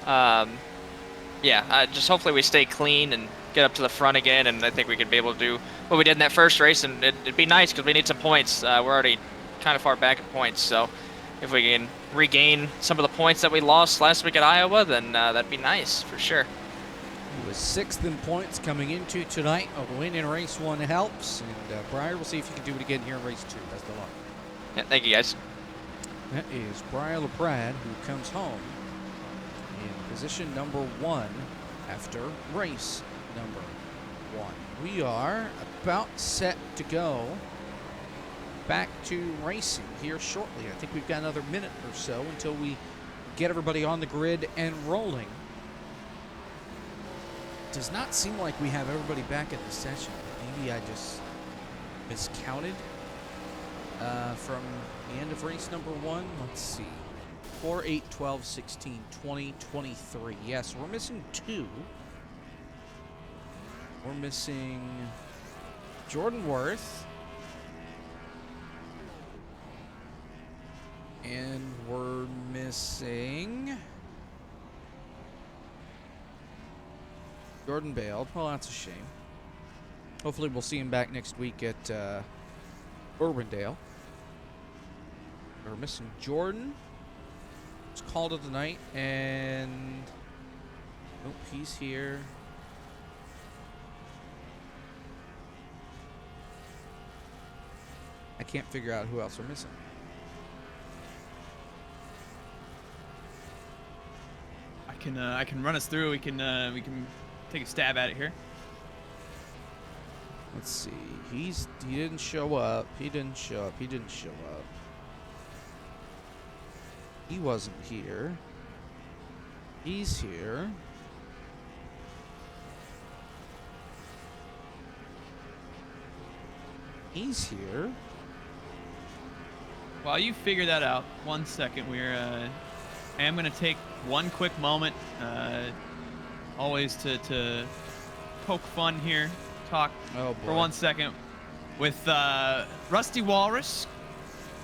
yeah, just hopefully we stay clean and get up to the front again. And I think we could be able to do what we did in that first race. And it'd be nice because we need some points. We're already kind of far back in points. So if we can regain some of the points that we lost last week at Iowa, then that'd be nice for sure. He was 6th in points coming into tonight. A win in race 1 helps. And Briar, we'll see if you can do it again here in race 2. Best of luck. Yeah, thank you guys. That is Briar LaPrade, who comes home in position number 1 after race number 1. We are about set to go back to racing here shortly. I think we've got another minute or so until we get everybody on the grid and rolling. Does not seem like we have everybody back at the session. Maybe I just miscounted from the end of race number 1. Let's see. 4, 8, 12, 16, 20, 23. Yes, we're missing 2. We're missing Jordan Worth. And we're missing Jordan Bale. Well, that's a shame. Hopefully we'll see him back next week at Urbandale. We're missing Jordan. It's called it the night. And nope, he's here. I can't figure out who else we're missing. I can run us through. We can take a stab at it here. Let's see. He didn't show up. He didn't show up. He wasn't here. He's here. He's here. While you figure that out, 1 second. I am going to take one quick moment, always to poke fun here, talk for 1 second with Rusty Walrus,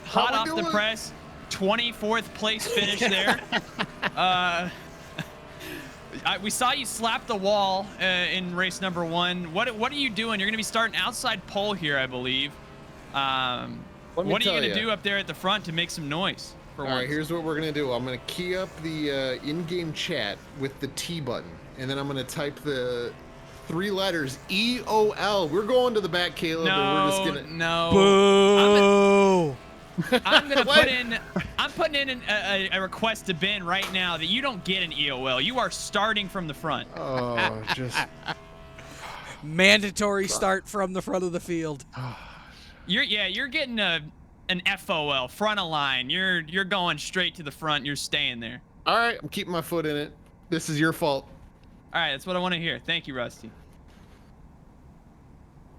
hot off the press, 24th place finish there. We saw you slap the wall in race number 1. What are you doing? You're going to be starting outside pole here, I believe. What are you going to do up there at the front to make some noise? All right, here's what we're going to do. I'm going to key up the in-game chat with the T button, and then I'm going to type the 3 letters EOL. We're going to the back, Caleb, and we're just going to... No. Boo! I'm going to putting in a request to Ben right now that you don't get an EOL. You are starting from the front. Oh, just... Mandatory start from the front of the field. You're getting an FOL, front of line. You're going straight to the front. You're staying there. All right, I'm keeping my foot in it. This is your fault. All right, that's what I want to hear. Thank you, Rusty.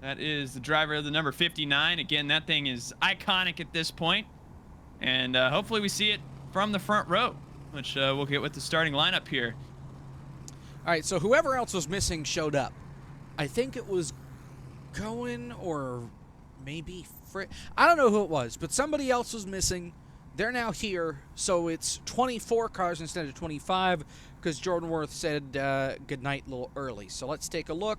That is the driver of the number 59. Again, that thing is iconic at this point. And hopefully we see it from the front row, which we'll get with the starting lineup here. All right, so whoever else was missing showed up. I think it was Cohen or maybe I don't know who it was, but somebody else was missing. They're now here, so it's 24 cars instead of 25 because Jordan Worth said good night a little early. So let's take a look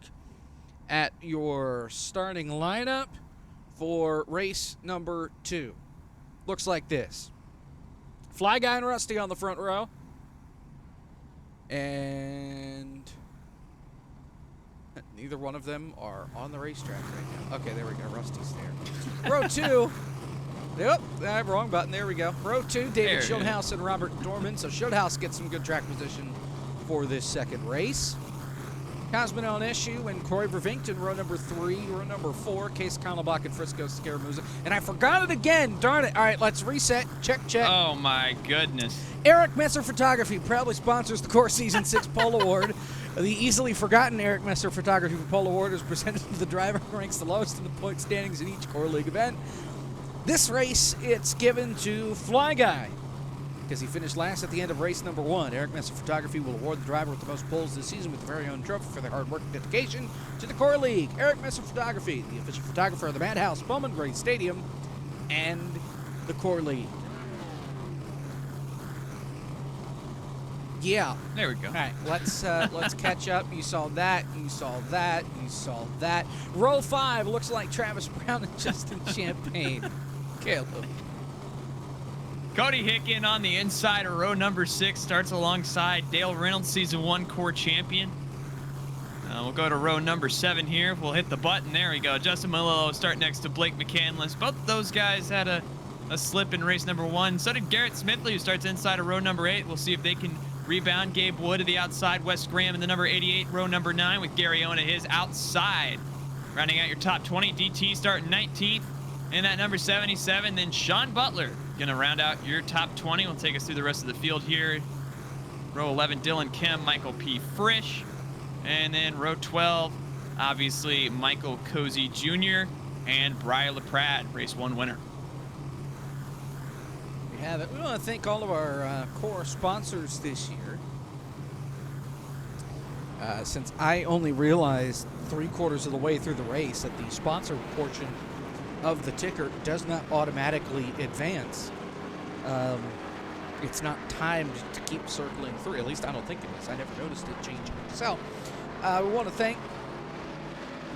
at your starting lineup for race number 2. Looks like this. Fly Guy and Rusty on the front row. And neither one of them are on the racetrack right now. Okay, there we go. Rusty's there. Row 2. Yep, wrong button. There we go. Row 2, David Schildhouse and Robert Dorman. So Schildhouse gets some good track position for this second race. Cosmin Oneshu and Corey Vervinkton, row number 3. Row number 4, Case Kallenbach and Frisco Scaramuza. And I forgot it again. Darn it. All right, let's reset. Check. Oh, my goodness. Eric Messer Photography proudly sponsors the Core Season 6 Pole Award. The easily forgotten Eric Messer Photography Pole Award is presented to the driver who ranks the lowest in the point standings in each Core League event. This race, it's given to Fly Guy because he finished last at the end of race number 1. Eric Messer Photography will award the driver with the most poles this season with their very own trophy for their hard work and dedication to the Core League. Eric Messer Photography, the official photographer of the Madhouse, Bowman Gray Stadium, and the Core League. Yeah. There we go. All right, let's catch up. You saw that. You saw that. You saw that. Row 5 looks like Travis Brown and Justin Champagne. Caleb. Cody Hicken on the inside of row number 6 starts alongside Dale Reynolds, Season 1 Core Champion. We'll go to row number 7 here. We'll hit the button. There we go. Justin Malillo start next to Blake McCandless. Both of those guys had a slip in race number 1. So did Garrett Smithley, who starts inside of row number 8. We'll see if they can rebound. Gabe Wood to the outside. Wes Graham in the number 88, row number 9 with Gary Owen at his outside. Rounding out your top 20, DT starting 19th. In that number 77, then Sean Butler going to round out your top 20. We'll take us through the rest of the field here. Row 11, Dylan Kim, Michael P. Frisch. And then row 12, obviously Michael Cozy Jr. and Briar LaPrade, race 1 winner. We have it. We want to thank all of our core sponsors this year. Since I only realized 3/4 of the way through the race that the sponsor portion of the ticker does not automatically advance. It's not timed to keep circling through. At least I don't think it is. I never noticed it changing. So we want to thank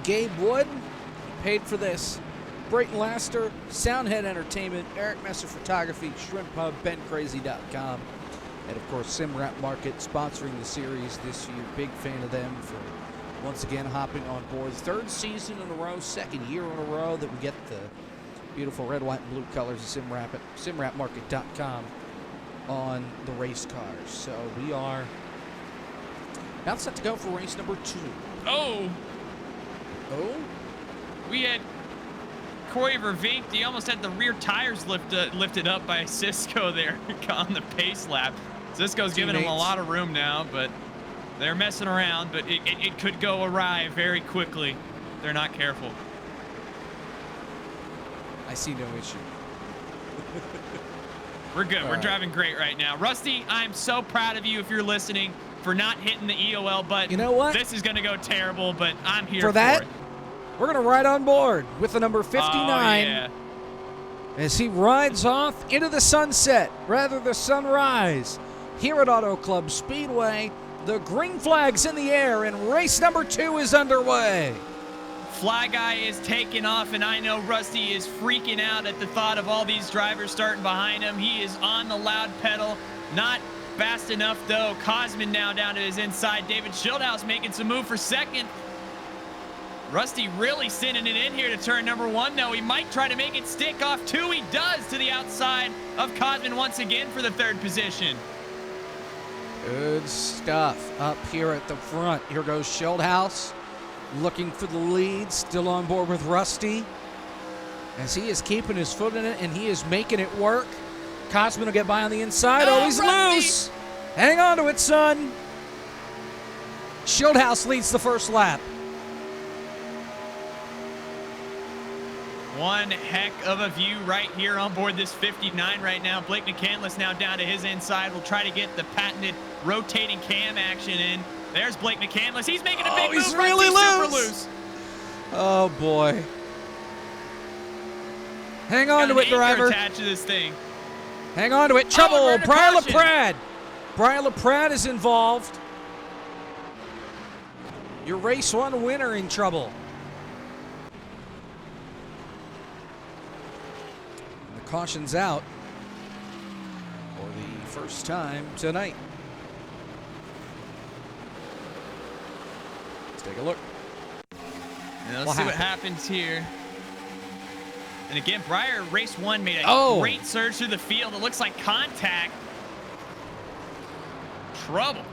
Gabe Wood. He paid for this. Brayton Laster, Soundhead Entertainment, Eric Messer Photography, Shrimp Pub, BenCrazy.com, and of course SimWrapMarket sponsoring the series this year. Big fan of them for once again hopping on board. 3rd season in a row, 2nd year in a row that we get the beautiful red, white, and blue colors of SimWrapMarket.com on the race cars. So we are now set to go for race number 2. Oh, we had Corey Vervink. He almost had the rear tires lifted up by Cisco there on the pace lap. Cisco's giving him a lot of room now, but they're messing around, but it could go awry very quickly. They're not careful. I see no issue. We're good. We're driving great right now. Rusty, I'm so proud of you if you're listening for not hitting the EOL button. You know what? This is going to go terrible, but I'm here for that. It. We're going to ride on board with the number 59 yeah. as he rides off into the sunset, rather the sunrise, here at Auto Club Speedway. The green flag's in the air, and race number 2 is underway. Fly Guy is taking off, and I know Rusty is freaking out at the thought of all these drivers starting behind him. He is on the loud pedal, not fast enough, though. Cosman now down to his inside. David Schildhouse making some move for 2nd. Rusty really sending it in here to turn number 1, though. He might try to make it stick off 2. He does to the outside of Cosman once again for the 3rd position. Good stuff up here at the front. Here goes Schildhouse looking for the lead, still on board with Rusty as he is keeping his foot in it and he is making it work. Cosman will get by on the inside. Oh, he's loose. Hang on to it, son. Schildhouse leads the first lap. One heck of a view right here on board this 59 right now. Blake McCandless now down to his inside. We'll try to get the patented rotating cam action in. There's Blake McCandless. He's making a big move. He's really super loose. Oh, boy. Hang on Got to an it, driver. anchor attached to this thing. Hang on to it. Trouble. we're under Brian caution. LaPrade. Brian LaPrade is involved. Your race 1 winner in trouble. And the caution's out for the first time tonight. Let's take a look. Now, let's What see what happened? happens here. And again, Breyer, race 1, made a great surge through the field. It looks like contact. Trouble.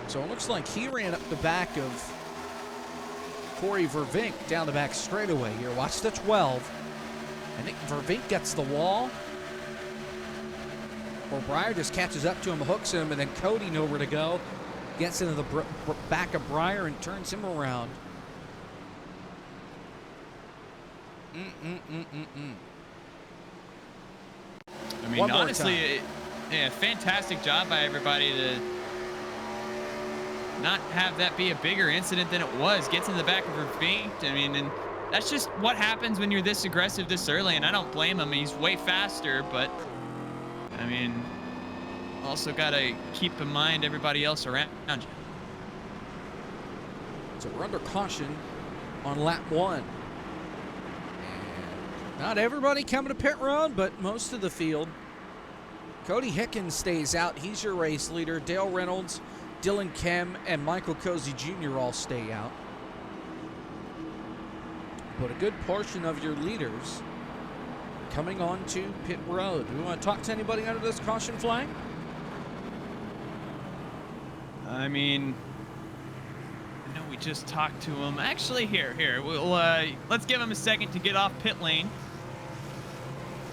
So it looks like he ran up the back of Corey Vervink down the back straightaway here. Watch the 12. I think Vervink gets the wall. Or Breyer just catches up to him, hooks him, and then Cody nowhere to go. Gets into the back of Breyer and turns him around. I mean, honestly, yeah, fantastic job by everybody to not have that be a bigger incident than it was. Gets in the back of her feet. I mean, and that's just what happens when you're this aggressive this early, and I don't blame him. He's way faster, but, I mean, also got to keep in mind everybody else around you. So we're under caution on lap 1. Not everybody coming to pit road, but most of the field. Cody Hickens stays out. He's your race leader. Dale Reynolds, Dylan Kem, and Michael Cozy Jr. all stay out. But a good portion of your leaders coming on to pit road. Do we want to talk to anybody under this caution flag? I mean, I know we just talked to him. Actually, here, we'll let's give him a second to get off pit lane.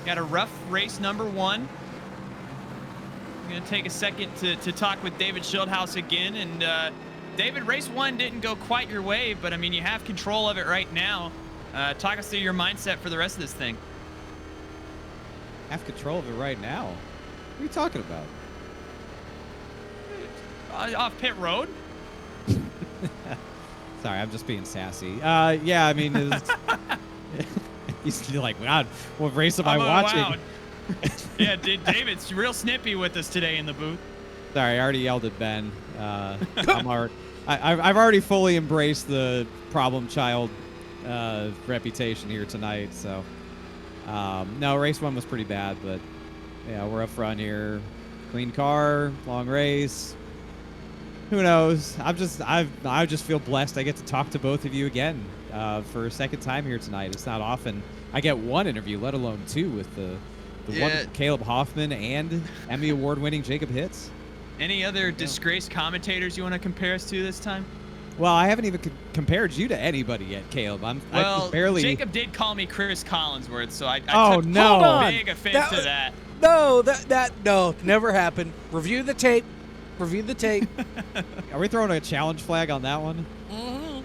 Got a rough race number 1. I'm gonna take a second to talk with David Schildhaus again. And David, race 1 didn't go quite your way, but I mean, you have control of it right now. Talk us through your mindset for the rest of this thing. Have control of it right now. What are you talking about? Off pit road. Sorry, I'm just being sassy. Yeah, I mean, he's like, God, what race am I watching? Wow. Yeah, David's real snippy with us today in the booth. Sorry, I already yelled at Ben. I've already fully embraced the problem child reputation here tonight. So, no, race 1 was pretty bad, but yeah, we're up front here. Clean car, long race. Who knows? I just feel blessed. I get to talk to both of you again for a second time here tonight. It's not often I get one interview, let alone 2, with the wonderful Caleb Hoffman and Emmy Award-winning Jacob Hitz. Any other disgraced commentators you want to compare us to this time? Well, I haven't even compared you to anybody yet, Caleb. I barely. Jacob did call me Chris Collinsworth, so I took big offense to that. No, no, never happened. Review the tape. Are we throwing a challenge flag on that one? Mm-hmm.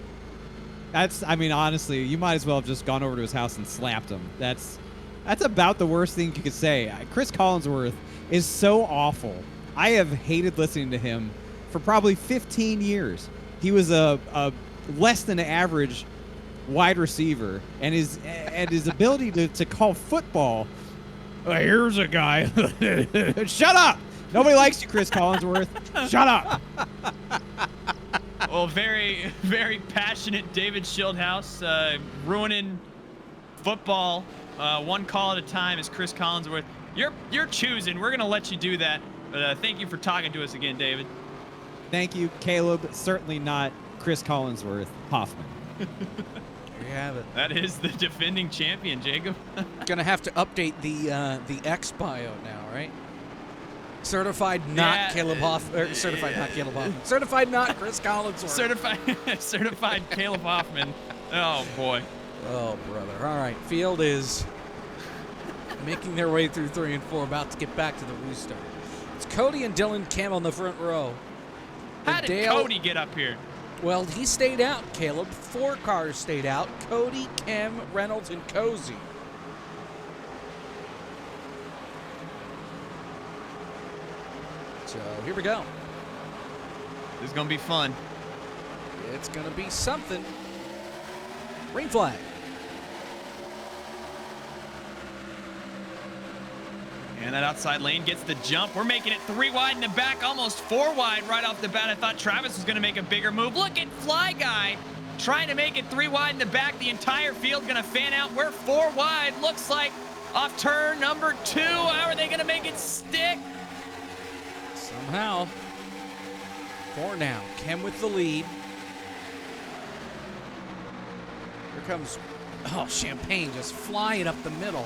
I mean, honestly, you might as well have just gone over to his house and slapped him. That's about the worst thing you could say. Chris Collinsworth is so awful. I have hated listening to him for probably 15 years. He was a less than average wide receiver, and his ability to call football. Here's a guy. Shut up! Nobody likes you, Chris Collinsworth. Shut up. Well, very, very passionate David Schildhaus, ruining football one call at a time is Chris Collinsworth. You're choosing. We're gonna let you do that. But thank you for talking to us again, David. Thank you, Caleb. Certainly not Chris Collinsworth Hoffman. There you have it. That is the defending champion, Jacob. Gonna have to update the X bio now, right? Certified not Caleb Hoffman. Certified not Caleb Hoffman. Certified not Chris Collinsworth. Certified Caleb Hoffman. Oh boy. Oh brother. All right. Field is making their way through 3 and 4, about to get back to the rooster. It's Cody and Dylan Kem on the front row. How did Cody get up here? Well, he stayed out, Caleb. 4 cars stayed out. Cody, Kim, Reynolds, and Cozy. So here we go. This is going to be fun. It's going to be something. Green flag. And that outside lane gets the jump. We're making it 3 wide in the back, almost 4 wide right off the bat. I thought Travis was going to make a bigger move. Look at Fly Guy trying to make it 3 wide in the back. The entire field going to fan out. We're 4 wide. Looks like off turn number 2. How are they going to make it stick? Somehow. 4 now. Kim with the lead. Here comes, Champagne just flying up the middle.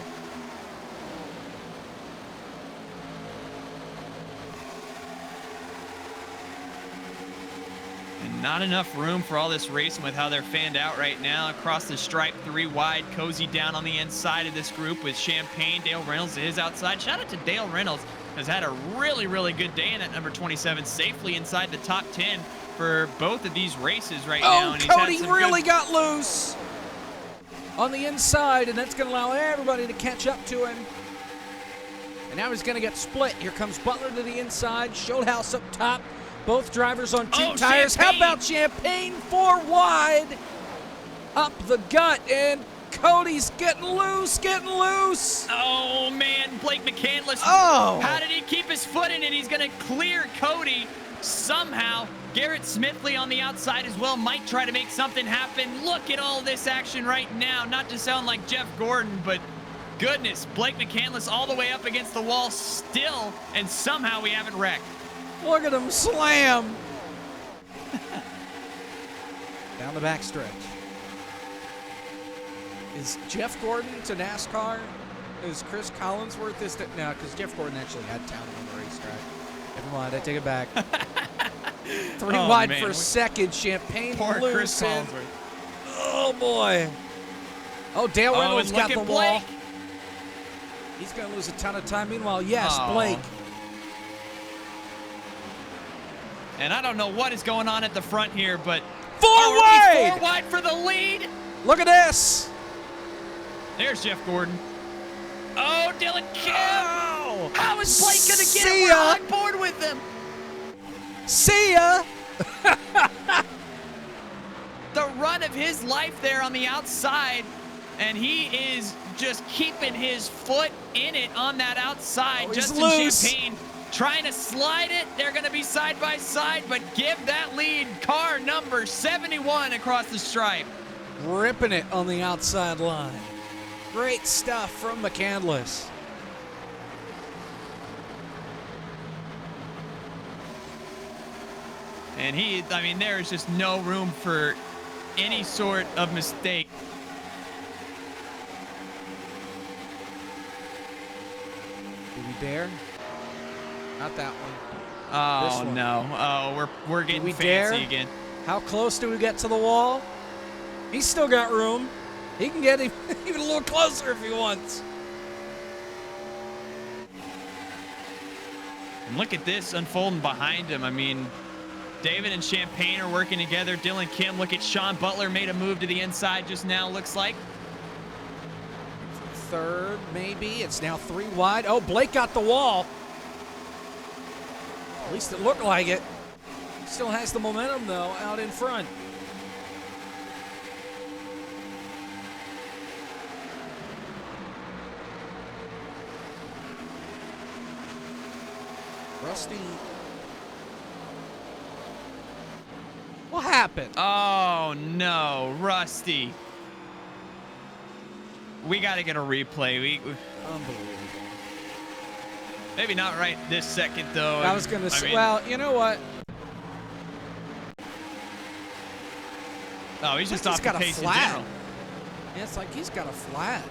And not enough room for all this racing with how they're fanned out right now. Across the stripe, 3 wide. Cozy down on the inside of this group with Champagne. Dale Reynolds is outside. Shout out to Dale Reynolds. Has had a really, really good day in that number 27. Safely inside the top 10 for both of these races right now. And Cody really got loose on the inside, and that's going to allow everybody to catch up to him. And now he's going to get split. Here comes Butler to the inside. Showhouse up top. Both drivers on 2 tires. Champagne. How about Champagne 4 wide? Up the gut, and Cody's getting loose, Oh, man, Blake McCandless. Oh. How did he keep his foot in it? He's going to clear Cody somehow. Garrett Smithley on the outside as well might try to make something happen. Look at all this action right now. Not to sound like Jeff Gordon, but goodness, Blake McCandless all the way up against the wall still, and somehow we haven't wrecked. Look at him slam. Down the backstretch. Is Jeff Gordon to NASCAR? Is Chris Collinsworth this? No, because Jeff Gordon actually had talent on the racetrack. Never mind, I take it back. 3 wide man. for second. Champagne Poor loose. Chris And, Collinsworth. oh boy. Oh, Dale Reynolds and look got the at wall. Blake. He's going to lose a ton of time. Meanwhile, yes, Oh. Blake. And I don't know what is going on at the front here, but 4 are we wide. 4 wide for the lead. Look at this. There's Jeff Gordon. Oh, Dylan Kim. Oh. How is Blake going to get See it? ya. We're on board with them. See ya. The run of his life there on the outside, and he is just keeping his foot in it on that outside. Oh, he's Justin loose. Champagne trying to slide it. They're going to be side by side, but give that lead. Car number 71 across the stripe. Ripping it on the outside line. Great stuff from McCandless. And there's just no room for any sort of mistake. Do we dare? Not that one. Oh, This one. no. Oh, we're getting we fancy dare? again. How close do we get to the wall? He's still got room. He can get even a little closer if he wants. And look at this unfolding behind him. I mean, David and Champagne are working together. Dylan Kim, look at Sean Butler, made a move to the inside just now, looks like. Third, maybe. It's now 3 wide. Oh, Blake got the wall. At least it looked like it. Still has the momentum, though, out in front. Rusty. What happened? Oh, no, Rusty. We got to get a replay. Unbelievable. Maybe not right this second, though. I was going to say, mean, well, you know what? Oh, he's just He's off the got a pace in flat. general. Yeah, it's like he's got a flat.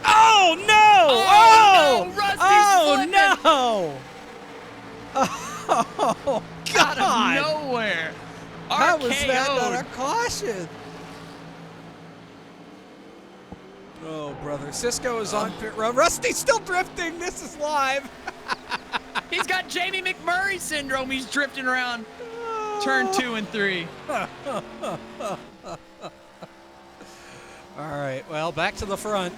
Oh, no! Oh, no! Rusty's Oh, no! Oh, God! Out of nowhere. How was that RKO'd. not a caution? Oh, brother. Cisco is on pit road. Rusty's still drifting. This is live. He's got Jamie McMurray syndrome. He's drifting around turn 2 and 3. All right, well, back to the front.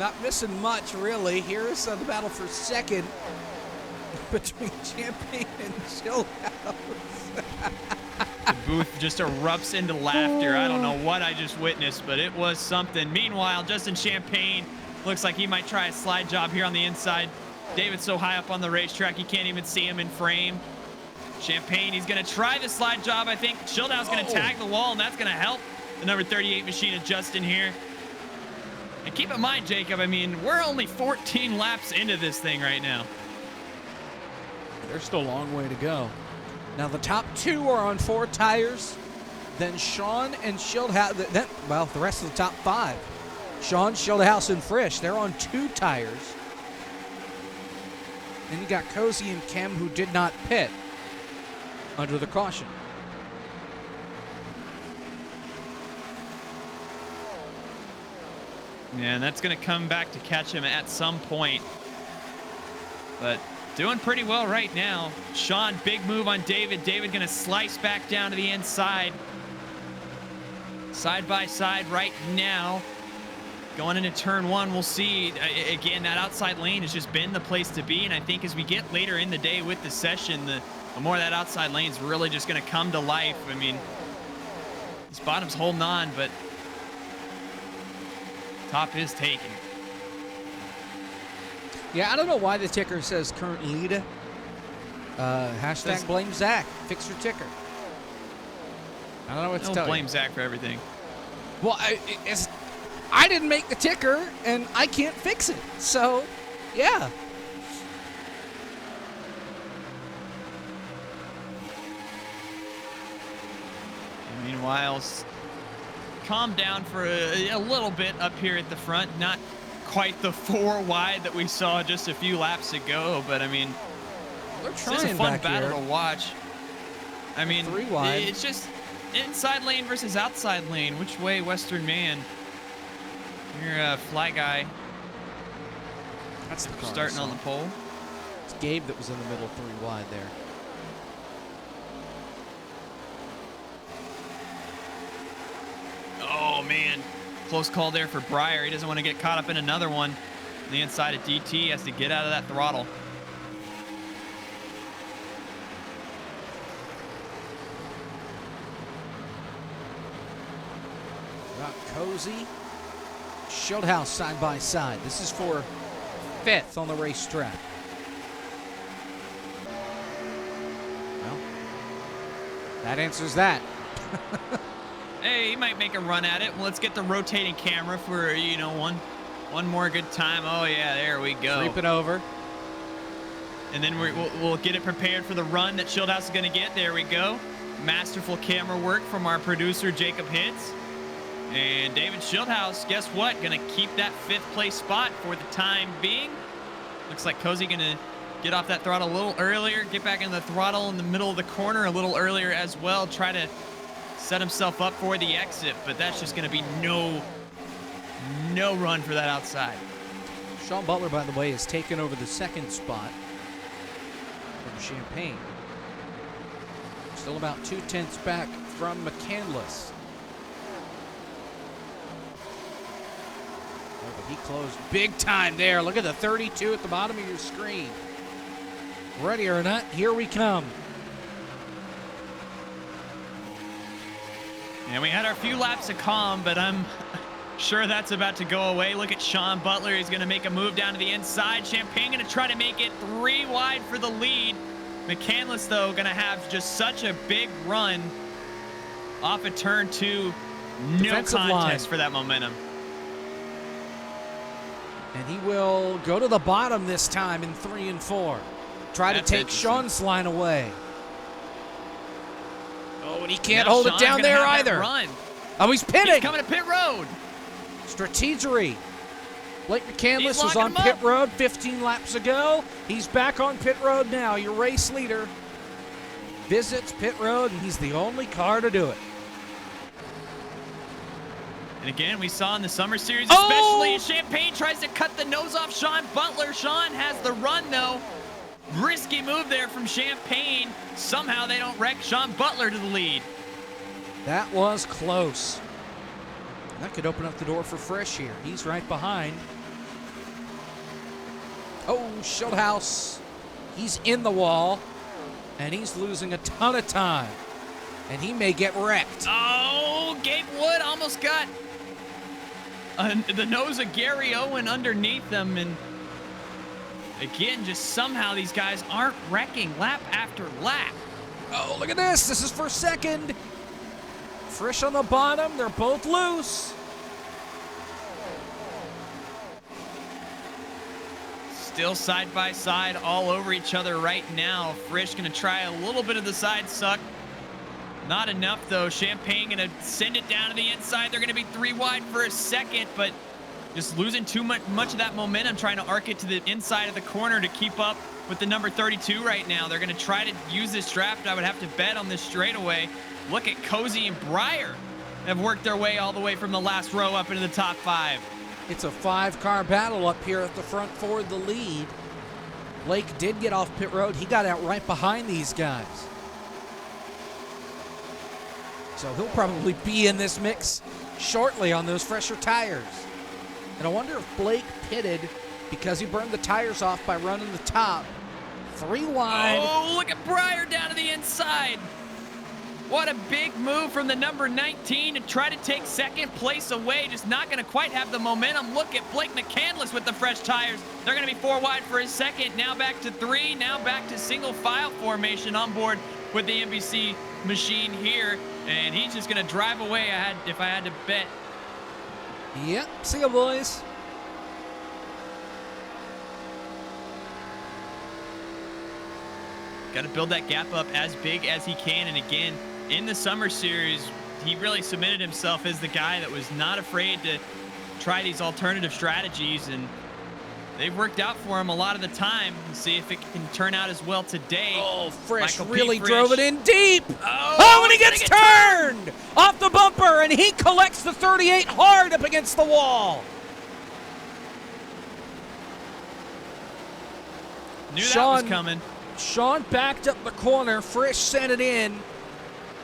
Not missing much, really. Here's the battle for second between Champagne and Chillhouse. The booth just erupts into laughter. I don't know what I just witnessed, but it was something. Meanwhile, Justin Champagne looks like he might try a slide job here on the inside. David's so high up on the racetrack, you can't even see him in frame. Champagne, he's going to try the slide job, I think. Chillhouse going to tag the wall, and that's going to help the number 38 machine of Justin here. And keep in mind, Jacob, I mean, we're only 14 laps into this thing right now. There's still a long way to go. Now, the top 2 are on 4 tires. Then Sean and Schildhouse, the rest of the top 5. Sean, Schildhouse, and Frisch, they're on 2 tires. Then you got Cozy and Kem, who did not pit under the caution. Yeah, and that's going to come back to catch him at some point. But doing pretty well right now. Sean, big move on David. David going to slice back down to the inside. Side by side right now. Going into turn 1, we'll see. Again, that outside lane has just been the place to be. And I think as we get later in the day with the session, the more that outside lane is really just going to come to life. I mean, this bottom's holding on, but top is taken. Yeah, I don't know why the ticker says current leader. Hashtag blame Zach. Fix your ticker. I don't know what to tell you. Don't blame Zach for everything. Well, I didn't make the ticker, and I can't fix it. So, yeah. Meanwhile, calm down for a little bit up here at the front. Not quite the 4 wide that we saw just a few laps ago, but I mean, It's a fun battle to watch. I mean, 3 wide. It's just inside lane versus outside lane. Which way, Western man? You're a fly guy. That's the car starting on the pole. It's Gabe that was in the middle 3 wide there. Oh, man. Close call there for Breyer. He doesn't want to get caught up in another one. On the inside of DT, he has to get out of that throttle. Got Cozy, Schildhouse side by side. This is for 5th on the racetrack. Well, that answers that. Hey, he might make a run at it. Well, let's get the rotating camera for, you know, one more good time. Oh, yeah, there we go. Sweep it over. And then we'll get it prepared for the run that Schildhouse is going to get. There we go. Masterful camera work from our producer, Jacob Hitz. And David Schildhouse, guess what? Going to keep that 5th place spot for the time being. Looks like Cozy going to get off that throttle a little earlier, get back in the throttle in the middle of the corner a little earlier as well. Try to set himself up for the exit, but that's just going to be no run for that outside. Sean Butler, by the way, has taken over the 2nd spot from Champagne. Still about 0.2 back from McCandless. Oh, but he closed big time there. Look at the 32 at the bottom of your screen. Ready or not, here we come. And we had our few laps of calm, but I'm sure that's about to go away. Look at Sean Butler. He's going to make a move down to the inside. Champagne going to try to make it 3 wide for the lead. McCandless, though, going to have just such a big run off of turn 2. No Defensive contest line for that momentum. And he will go to the bottom this time in 3 and 4. Try That's to take interesting. Sean's line away. Oh, and he can't Now hold Sean's it down gonna there have that either. Run. Oh, he's pitting. He's coming to pit road. Strategery. Blake McCandless He's was on locking him pit up. road 15 laps ago. He's back on pit road now. Your race leader visits pit road, and he's the only car to do it. And again, we saw in the Summer Series, Oh! especially, Champagne tries to cut the nose off Sean Butler. Sean has the run, though. Risky move there from Champagne. Somehow they don't wreck Sean Butler to the lead. That was close. That could open up the door for Frisch here. He's right behind. Oh, Schulthouse. He's in the wall, and he's losing a ton of time. And he may get wrecked. Oh, Gabe Wood almost got the nose of Gary Owen underneath them. And again, just somehow these guys aren't wrecking lap after lap. Oh, look at this. This is for second. Frisch on the bottom. They're both loose. Still side by side all over each other right now. Frisch going to try a little bit of the side suck. Not enough, though. Champagne going to send it down to the inside. They're going to be 3 wide for a second, but just losing too much of that momentum, trying to arc it to the inside of the corner to keep up with the number 32 right now. They're going to try to use this draft. I would have to bet on this straightaway. Look at Cozy and Breyer have worked their way all the way from the last row up into the top 5. It's a 5-car battle up here at the front for the lead. Blake did get off pit road. He got out right behind these guys. So he'll probably be in this mix shortly on those fresher tires. And I wonder if Blake pitted because he burned the tires off by running the top. 3 wide. Oh, look at Breyer down to the inside. What a big move from the number 19 to try to take second place away. Just not going to quite have the momentum. Look at Blake McCandless with the fresh tires. They're going to be 4 wide for a second. Now back to 3. Now back to single file formation on board with the NBC machine here. And he's just going to drive away if I had to bet. Yep, see you, boys. Got to build that gap up as big as he can. And again, in the Summer Series, he really cemented himself as the guy that was not afraid to try these alternative strategies. And they've worked out for him a lot of the time. We'll see if it can turn out as well today. Oh, Frisch Michael P. really Frisch. drove it in deep. Oh, and he gets turned off the bumper, and he collects the 38 hard up against the wall. Knew that was coming. Sean backed up the corner. Frisch sent it in,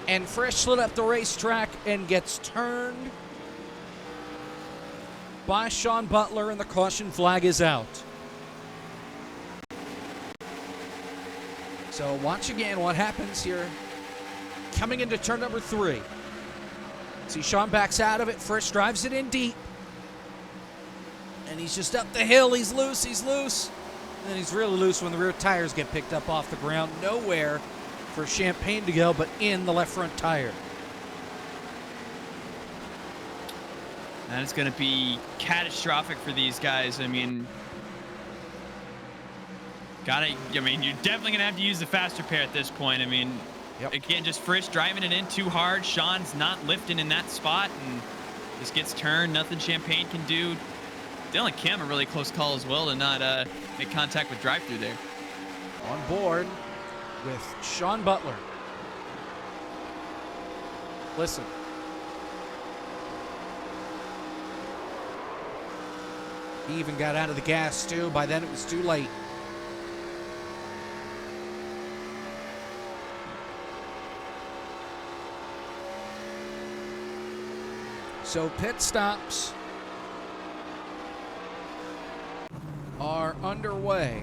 and Frisch slid up the racetrack and gets turned by Sean Butler, and the caution flag is out. So watch again what happens here. Coming into turn number 3. See, Sean backs out of it. Frisch drives it in deep. And he's just up the hill. He's loose. He's loose. And then he's really loose when the rear tires get picked up off the ground. Nowhere for Champagne to go but in the left front tire. That is going to be catastrophic for these guys. I mean, you're definitely going to have to use the faster pair at this point. I mean, Again, just Frisch driving it in too hard. Sean's not lifting in that spot and just gets turned. Nothing Champagne can do. Dylan Kim, a really close call as well to not make contact with drive-through there. On board with Sean Butler. Listen. He even got out of the gas, too. By then, it was too late. So pit stops are underway.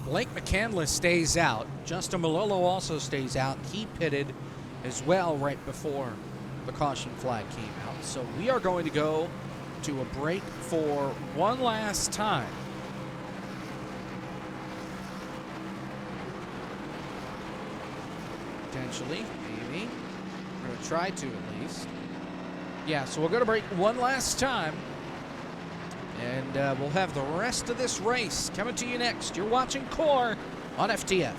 Blake McCandless stays out. Justin Malolo also stays out. He pitted as well right before the caution flag came out. So we are going to go to a break for one last time. Potentially, maybe. We're going to try to at least. Yeah, so we're going to break one last time. And we'll have the rest of this race coming to you next. You're watching Core on FTF.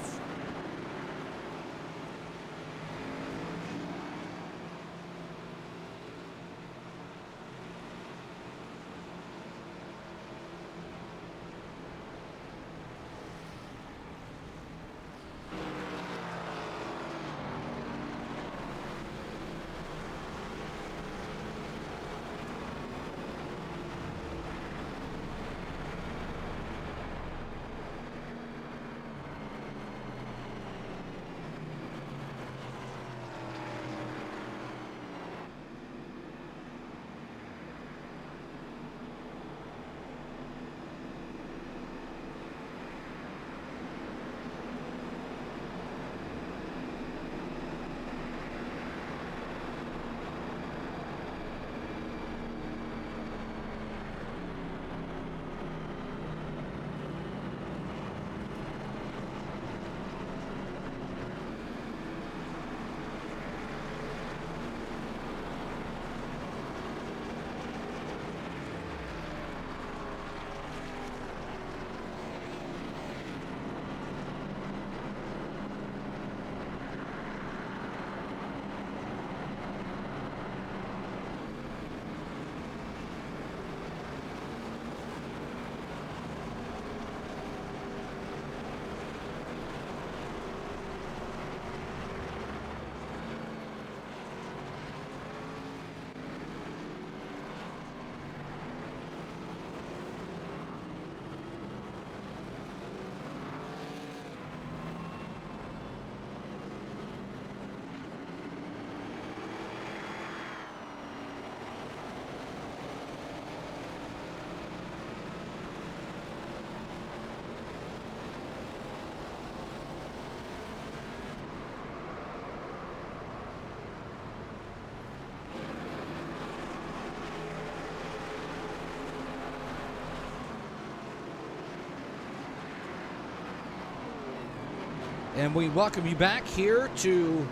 And we welcome you back here to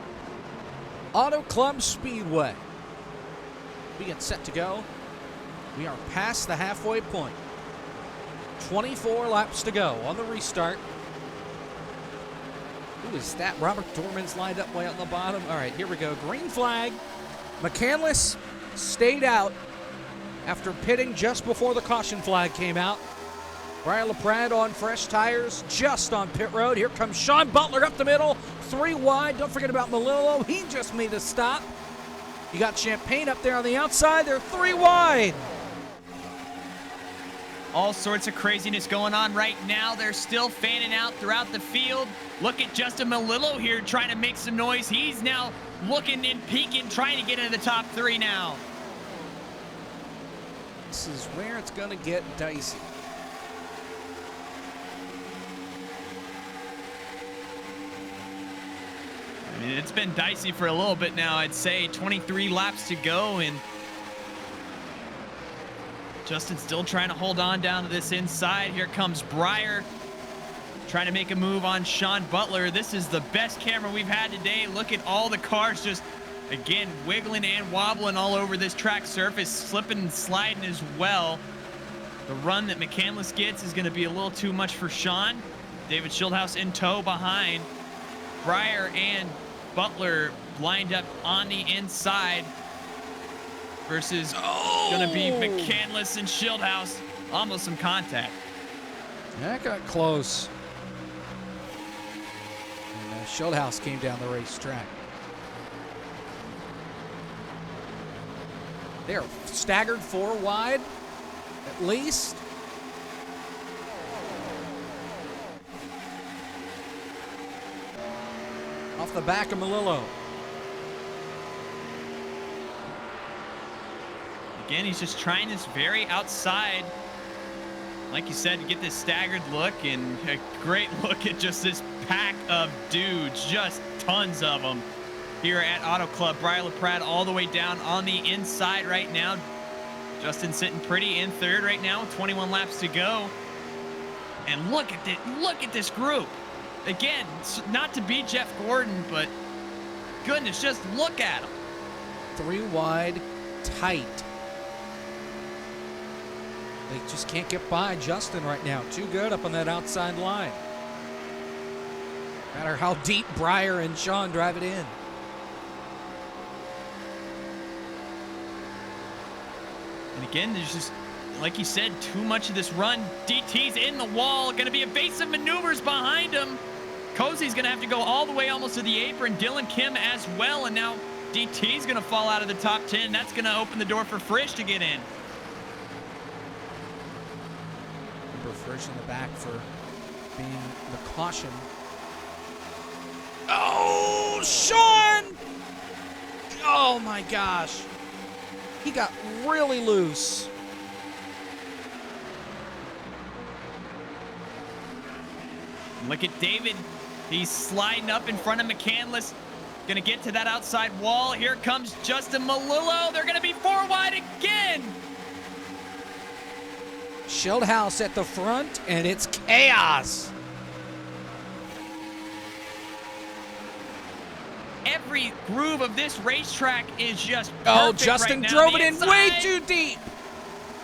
Auto Club Speedway. We get set to go. We are past the halfway point. 24 laps to go on the restart. Who is that? Robert Dorman's lined up way on the bottom. All right, here we go. Green flag. McCandless stayed out after pitting just before the caution flag came out. Brian LaPrade on fresh tires, just on pit road. Here comes Sean Butler up the middle, 3 wide. Don't forget about Melillo. He just made a stop. You got Champagne up there on the outside. They're 3 wide. All sorts of craziness going on right now. They're still fanning out throughout the field. Look at Justin Melillo here trying to make some noise. He's now looking and peeking, trying to get into the top 3 now. This is where it's going to get dicey. I mean, it's been dicey for a little bit now. I'd say 23 laps to go, and Justin's still trying to hold on down to this inside. Here comes Breyer trying to make a move on Sean Butler. This is the best camera we've had today. Look at all the cars just, again, wiggling and wobbling all over this track surface, slipping and sliding as well. The run that McCandless gets is going to be a little too much for Sean. David Schildhouse in tow behind. Breyer and Butler lined up on the inside versus going to be McCandless and Schildhouse. Almost some contact. That got close. And Schildhouse came down the racetrack. They're staggered 4 wide, at least. Off the back of Melillo. Again, he's just trying this very outside, like you said, to get this staggered look, and a great look at just this pack of dudes, just tons of them here at Auto Club. Brian LaPrade all the way down on the inside right now. Justin sitting pretty in third right now, 21 laps to go. And look at this group. Again, not to be Jeff Gordon, but goodness, just look at him. 3 wide, tight. They just can't get by Justin right now. Too good up on that outside line. No matter how deep Breyer and Sean drive it in. And again, there's just, like you said, too much of this run. DT's in the wall. Going to be evasive maneuvers behind him. Cozy's going to have to go all the way almost to the apron. Dylan Kim as well. And now DT's going to fall out of the top 10. That's going to open the door for Frisch to get in. Remember Frisch in the back for being the caution. Oh, Sean! Oh, my gosh. He got really loose. Look at David. He's sliding up in front of McCandless. Going to get to that outside wall. Here comes Justin Melillo. They're going to be 4 wide again. Schildhouse at the front, and it's chaos. Every groove of this racetrack is just perfect. Oh, Justin right now. drove it in way too deep.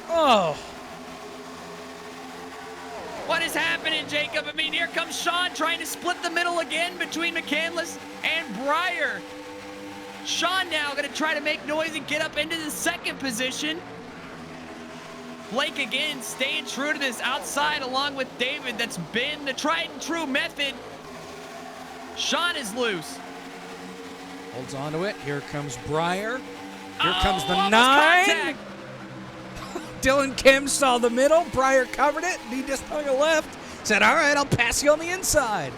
Oh. What is happening, Jacob? I mean, here comes Sean trying to split the middle again between McCandless and Breyer. Sean now going to try to make noise and get up into the second position. Blake again staying true to this outside along with David. That's been the tried and true method. Sean is loose. Holds on to it. Here comes Breyer. Here comes the 9. Contact. Dylan Kim saw the middle. Breyer covered it. And he just hung a left. Said, all right, I'll pass you on the inside.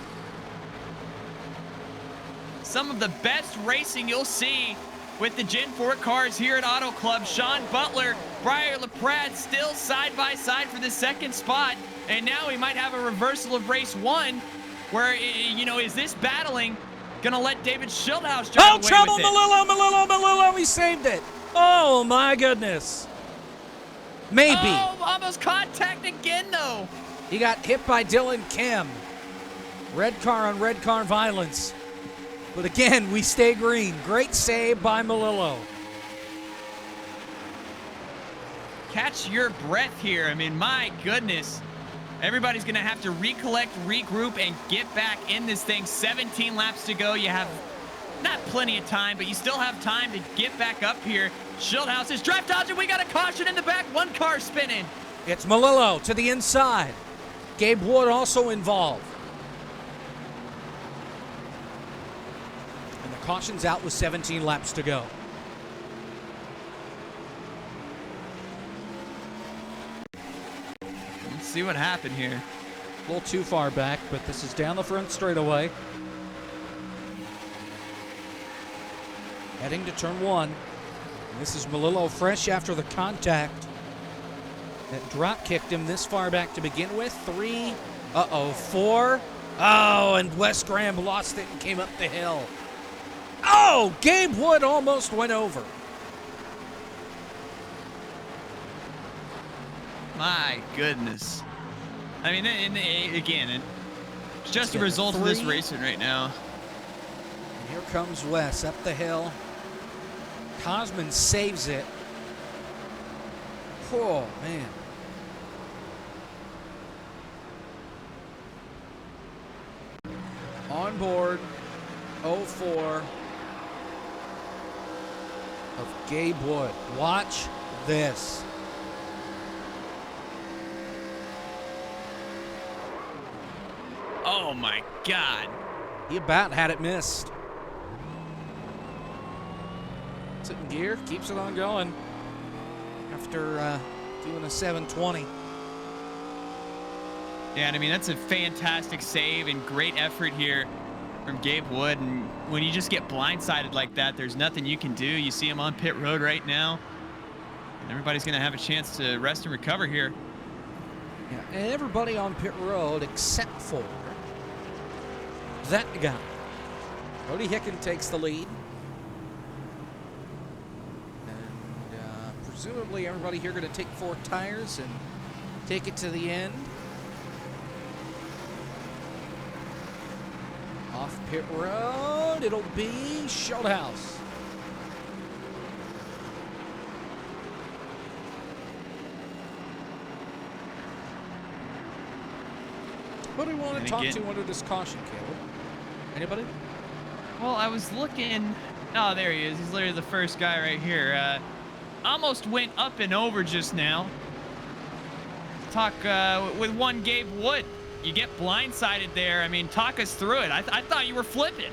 Some of the best racing you'll see with the Gen 4 cars here at Auto Club. Sean Butler, Brian LaPrade still side by side for the second spot. And now we might have a reversal of race 1 where, you know, is this battling going to let David Schildhouse drive away trouble, with it? Melillo, he saved it. Oh, my goodness. Maybe. Oh, almost contact again, though. He got hit by Dylan Kim. Red car on red car violence. But again, we stay green. Great save by Melillo. Catch your breath here. I mean, my goodness. Everybody's going to have to recollect, regroup, and get back in this thing. 17 laps to go. You have not plenty of time, but you still have time to get back up here. Schildhouse is drift dodging. We got a caution in the back. One car spinning. It's Melillo to the inside. Gabe Wood also involved. And the caution's out with 17 laps to go. Let's see what happened here. A little too far back, but this is down the front straightaway. Heading to turn 1. And this is Melillo fresh after the contact that drop kicked him this far back to begin with. 3, 4. Oh, and Wes Graham lost it and came up the hill. Oh, Gabe Wood almost went over. My goodness. I mean, again, it's just a result of this racing right now. And here comes Wes up the hill. Cosman saves it. Oh, man. On board, 04 of Gabe Wood. Watch this. Oh my God. He about had it missed. Sitting gear, keeps it on going after doing a 720. Yeah, and I mean, that's a fantastic save and great effort here from Gabe Wood. And when you just get blindsided like that, there's nothing you can do. You see him on pit road right now. And everybody's going to have a chance to rest and recover here. Yeah, and everybody on pit road except for that guy. Cody Hicken takes the lead. And presumably everybody here going to take 4 tires and take it to the end. Off pit road, it'll be Schildhouse. What do we want to talk to under this caution, Caleb? Anybody? Well, I was looking. Oh, there he is. He's literally the first guy right here. Almost went up and over just now. Talk with one Gabe Wood. You get blindsided there. I mean, talk us through it. I thought you were flipping.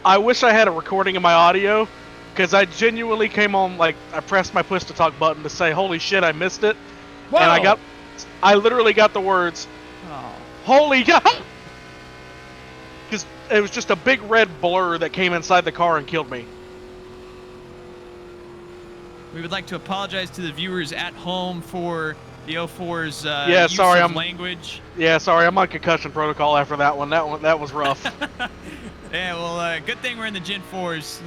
I wish I had a recording of my audio, because I genuinely came on, like, I pressed my push to talk button to say, holy shit, I missed it. Whoa. And I literally got the words, Oh. holy God! Because it was just a big red blur that came inside the car and killed me. We would like to apologize to the viewers at home for the 04's use of language. Yeah, sorry, I'm on concussion protocol after that one. That was rough. Yeah, well, good thing we're in the Gen 4s.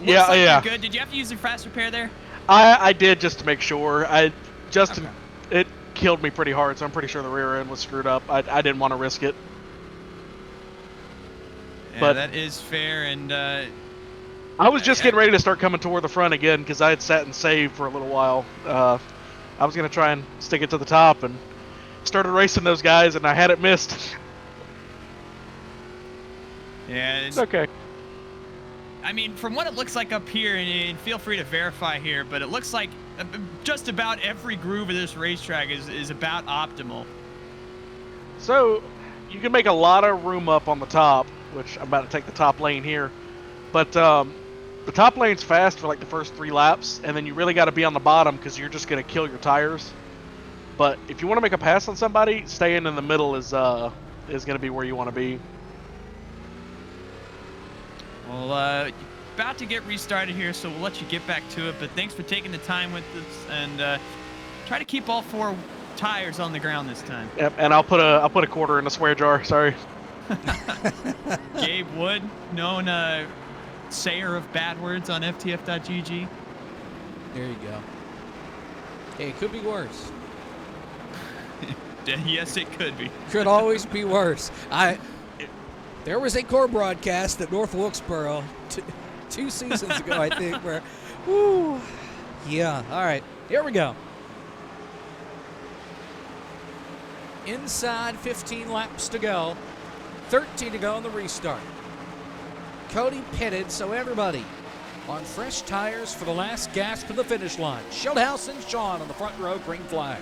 Yeah. Good. Did you have to use the fast repair there? I did, just to make sure. It killed me pretty hard, so I'm pretty sure the rear end was screwed up. I didn't want to risk it. Yeah, but that is fair, and I was just getting ready to start coming toward the front again because I had sat and saved for a little while. I was going to try and stick it to the top and started racing those guys, and I had it missed. Yeah, it's okay. I mean, from what it looks like up here, and feel free to verify here, but it looks like just about every groove of this racetrack is about optimal. So, you can make a lot of room up on the top, which I'm about to take the top lane here. But the top lane's fast for like the first 3 laps, and then you really got to be on the bottom because you're just going to kill your tires. But if you want to make a pass on somebody, staying in the middle is going to be where you want to be. Well, about to get restarted here, so we'll let you get back to it. But thanks for taking the time with us, and try to keep all 4 tires on the ground this time. Yep, and I'll put a quarter in a swear jar. Sorry. Gabe Wood, known sayer of bad words on FTF.gg. There you go. Hey, it could be worse. Yes, it could be. Could always be worse. There was a core broadcast at North Wilkesboro 2 seasons ago, I think, where, whoo, yeah. All right, here we go. Inside 15 laps to go, 13 to go in the restart. Cody pitted, so everybody on fresh tires for the last gasp of the finish line. Schildhouse and Sean on the front row, green flag.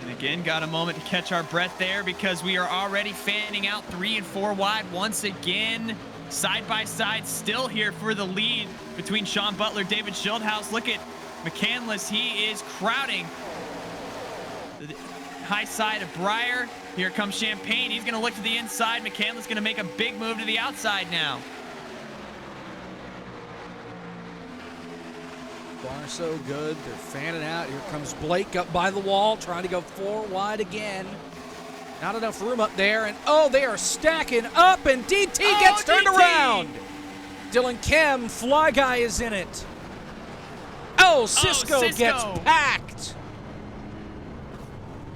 And again, got a moment to catch our breath there because we are already fanning out 3 and 4 wide once again. Side by side, still here for the lead between Sean Butler, David Schildhouse. Look at McCandless. He is crowding the high side of Breyer. Here comes Champagne. He's going to look to the inside. McCandless going to make a big move to the outside now. Far so good. They're fanning out. Here comes Blake up by the wall, trying to go 4 wide again. Not enough room up there, and oh, they are stacking up, and DT gets turned around. Dylan Kim, Fly Guy is in it. Oh, Cisco gets packed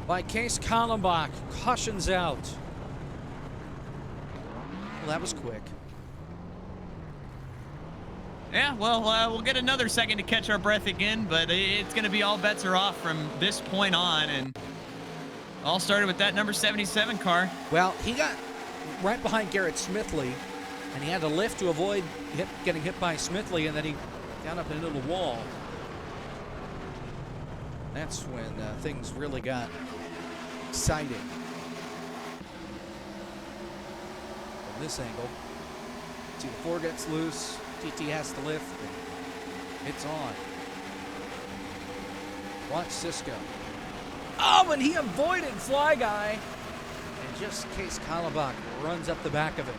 by Case Kallenbach. Cautions out. Well, that was quick. Yeah, well, we'll get another second to catch our breath again, but it's going to be all bets are off from this point on, and all started with that number 77 car. Well, he got right behind Garrett Smithley, and he had to lift to avoid getting hit by Smithley, and then he got up into the wall. That's when things really got exciting. From this angle, see the 4 gets loose. TT has to lift, and it's on. Watch Cisco. Oh, and he avoided Fly Guy, and just Case Kallenbach runs up the back of him.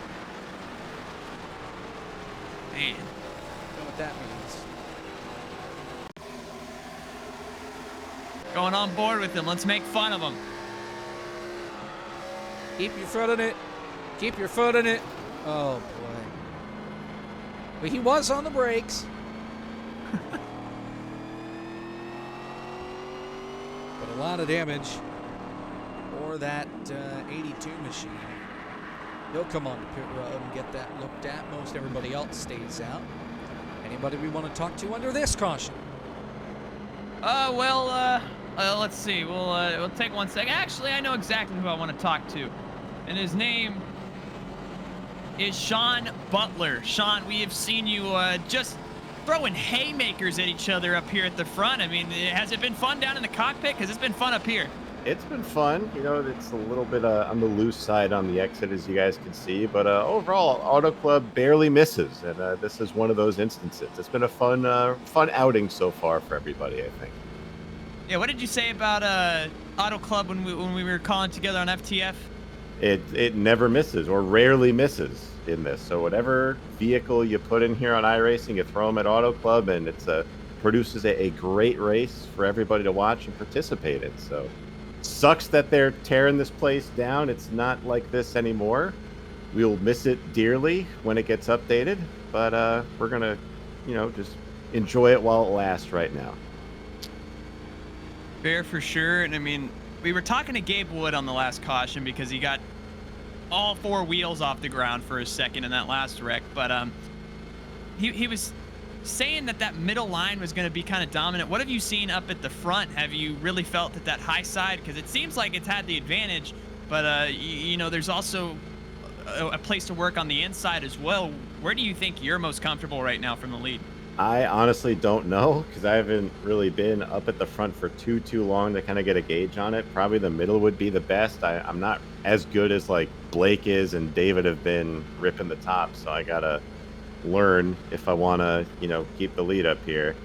Man. Don't know what that means. Going on board with him. Let's make fun of him. Keep your foot in it. Keep your foot in it. Oh, boy. But he was on the brakes. But a lot of damage for that 82 machine. He'll come on the pit road and get that looked at. Most everybody else stays out. Anybody we want to talk to under this caution? Let's see. We'll take 1 second. Actually, I know exactly who I want to talk to. And his name is Sean Butler. Sean, we have seen you just throwing haymakers at each other up here at the front. I mean, has it been fun down in the cockpit? Because it's been fun up here. It's been fun. You know, it's a little bit on the loose side on the exit, as you guys can see. But overall, Auto Club barely misses. And this is one of those instances. It's been a fun outing so far for everybody, I think. Yeah, what did you say about Auto Club when we were calling together on FTF? It never misses or rarely misses in this. So whatever vehicle you put in here on iRacing, you throw them at Auto Club, and it's produces a great race for everybody to watch and participate in. So sucks that they're tearing this place down. It's not like this anymore. We'll miss it dearly when it gets updated, but we're gonna, just enjoy it while it lasts right now. Fair for sure. And I mean, we were talking to Gabe Wood on the last caution because he got all 4 wheels off the ground for a second in that last wreck. But he was saying that middle line was going to be kind of dominant. What have you seen up at the front? Have you really felt that high side? Because it seems like it's had the advantage, but there's also a place to work on the inside as well. Where do you think you're most comfortable right now from the lead? I honestly don't know, because I haven't really been up at the front for too long to kind of get a gauge on it. Probably the middle would be the best. I'm not as good as like Blake is and David have been ripping the top, so I gotta learn if I want to, keep the lead up here.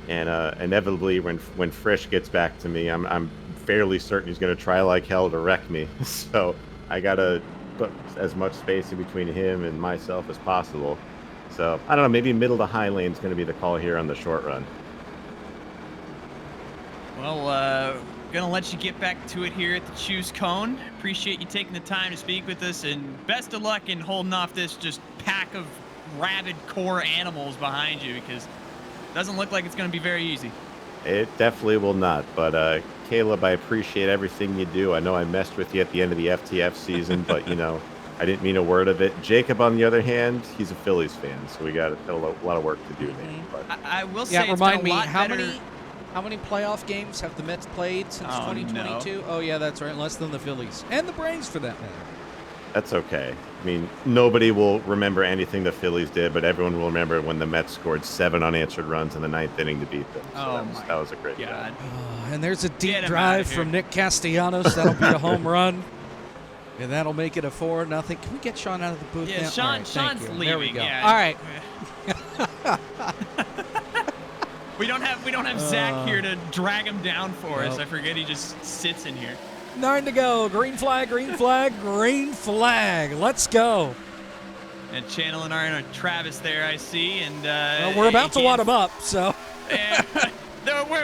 And inevitably, when Frisch gets back to me, I'm fairly certain he's gonna try like hell to wreck me. So I gotta put as much space in between him and myself as possible. So, I don't know, maybe middle to high lane is going to be the call here on the short run. Well, gonna let you get back to it here at the Choose Cone. Appreciate you taking the time to speak with us, and best of luck in holding off this just pack of rabid core animals behind you, because it doesn't look like it's going to be very easy. It definitely will not. But Caleb, I appreciate everything you do. I know I messed with you at the end of the FTF season, but I didn't mean a word of it. Jacob, on the other hand, he's a Phillies fan, so we got a lot of work to do there. But I will say, Yeah, it's remind been a me, lot how better. many playoff games have the Mets played since Oh, 2022? no. Oh, yeah, that's right. Less than the Phillies. And the Braves, for that matter. that's okay. I mean, nobody will remember anything the Phillies did, but everyone will remember when the Mets scored 7 unanswered runs in the 9th inning to beat them. So that was a great God. job. And there's a deep Get him drive outta here. from Nick Castellanos. That'll be a home run. And that'll make it a 4-0. Can we get Sean out of the booth Yeah, now? Sean- All right, thank Sean's you. leaving. There we go. Yeah. All right. We don't have Zach here to drag him down for us. Nope. I forget he just sits in here. 9 to go. Green flag, green flag, green flag. Let's go. And channeling our Travis there, I see. And Well, we're about to wad him up, so. Yeah,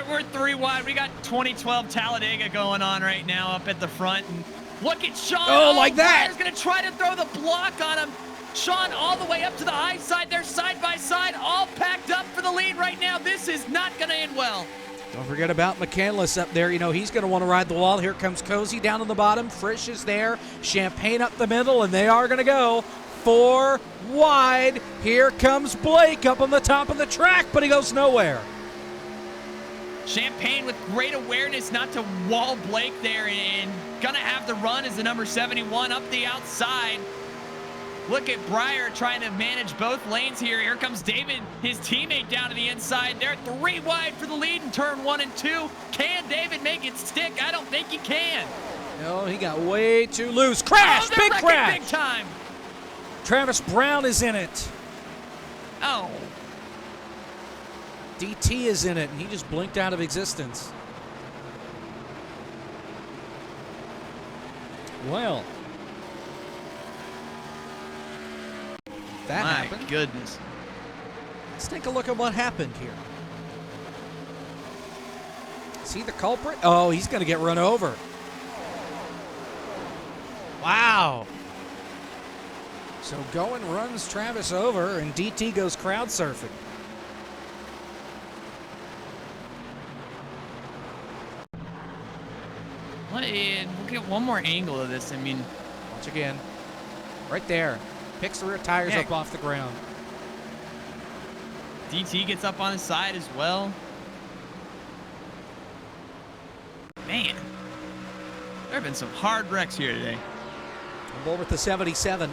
we're 3 wide. We got 2012 Talladega going on right now up at the front. And look at Sean. Oh, like that. Breyer's going to try to throw the block on him. Sean all the way up to the high side. They're side by side, all packed up for the lead right now. This is not going to end well. Don't forget about McCandless up there. He's going to want to ride the wall. Here comes Cozy down on the bottom. Frisch is there. Champagne up the middle, and they are going to go 4 wide. Here comes Blake up on the top of the track, but he goes nowhere. Champagne with great awareness not to wall Blake there, and going to have the run as the number 71 up the outside. Look at Breyer trying to manage both lanes here. Here comes David, his teammate, down to the inside. They're 3 wide for the lead in turn 1 and 2. Can David make it stick? I don't think he can. No, he got way too loose. Crash! Oh, they're Big wrecking crash! big time. Travis Brown is in it. Oh, DT is in it, and he just blinked out of existence. Well, that my happened. goodness. Let's take a look at what happened here. Is he the culprit? Oh, he's going to get run over. Wow. So Goen runs Travis over, and DT goes crowd surfing. We'll get one more angle of this. I mean, Once again, right there. Picks the rear tires Yeah. up off the ground. DT gets up on his side as well. Man, there have been some hard wrecks here today. On board with the 77.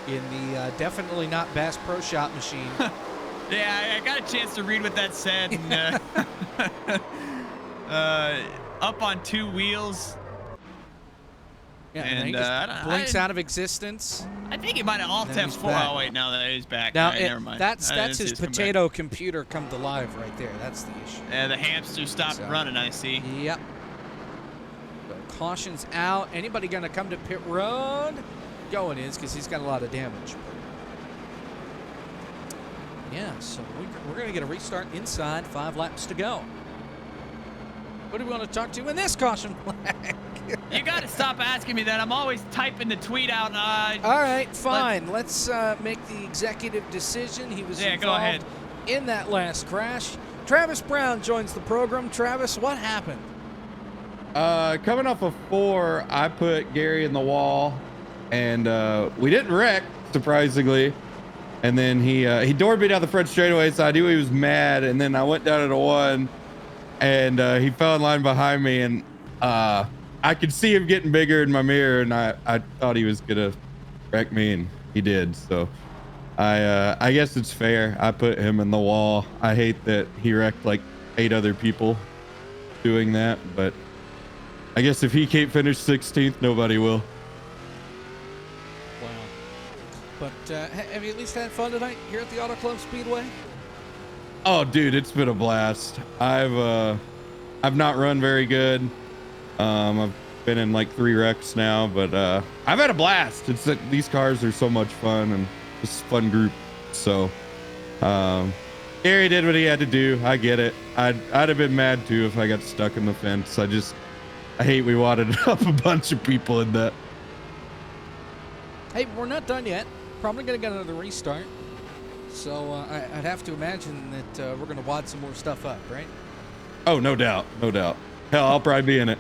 In the definitely not Bass Pro Shop machine. Yeah, I got a chance to read what that said. And, up on 2 wheels. Yeah, and then he And, just blinks out of existence. I think he might have alt And then F he's 4. back. Oh, wait, no, that is back. Now, All right, never mind. that's I didn't his see us come back. potato computer come to life right there. That's the issue. The hamster stopped So- running, I see. Yep. So caution's out. Anybody going to come to pit road? Going is because he's got a lot of damage. Yeah, so we're going to get a restart inside. 5 laps to go. What do we want to talk to in this caution flag? You got to stop asking me that. I'm always typing the tweet out. All right, fine. Let's make the executive decision. He was Yeah, go ahead. involved in that last crash. Travis Brown joins the program. Travis, what happened? Coming off of 4, I put Gary in the wall, and we didn't wreck, surprisingly. And then he doored me down the front straightaway, so I knew he was mad. And then I went down at a 1, and he fell in line behind me, and I could see him getting bigger in my mirror, and I thought he was gonna wreck me, and he did. So I guess it's fair. I put him in the wall. I hate that he wrecked like 8 other people doing that, but I guess if he can't finish 16th, nobody will. Wow. But have you at least had fun tonight here at the Auto Club Speedway? Oh, dude, it's been a blast. I've not run very good. I've been in like 3 wrecks now, but I've had a blast. It's that these cars are so much fun, and it's a fun group. So Gary did what he had to do. I get it. I'd have been mad too if I got stuck in the fence. I hate we wadded up a bunch of people in that. Hey, we're not done yet. Probably going to get another restart. So I'd have to imagine that we're going to wad some more stuff up, right? Oh, no doubt. No doubt. Hell, I'll probably be in it.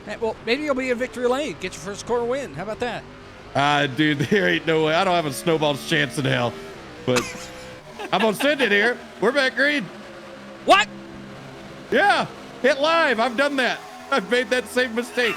Hey, well, maybe you'll be in victory lane. Get your first core win. How about that? Dude, there ain't no way. I don't have a snowball's chance in hell. But I'm going to send it here. We're back green. What? Yeah. Hit live. I've done that. I've made that same mistake.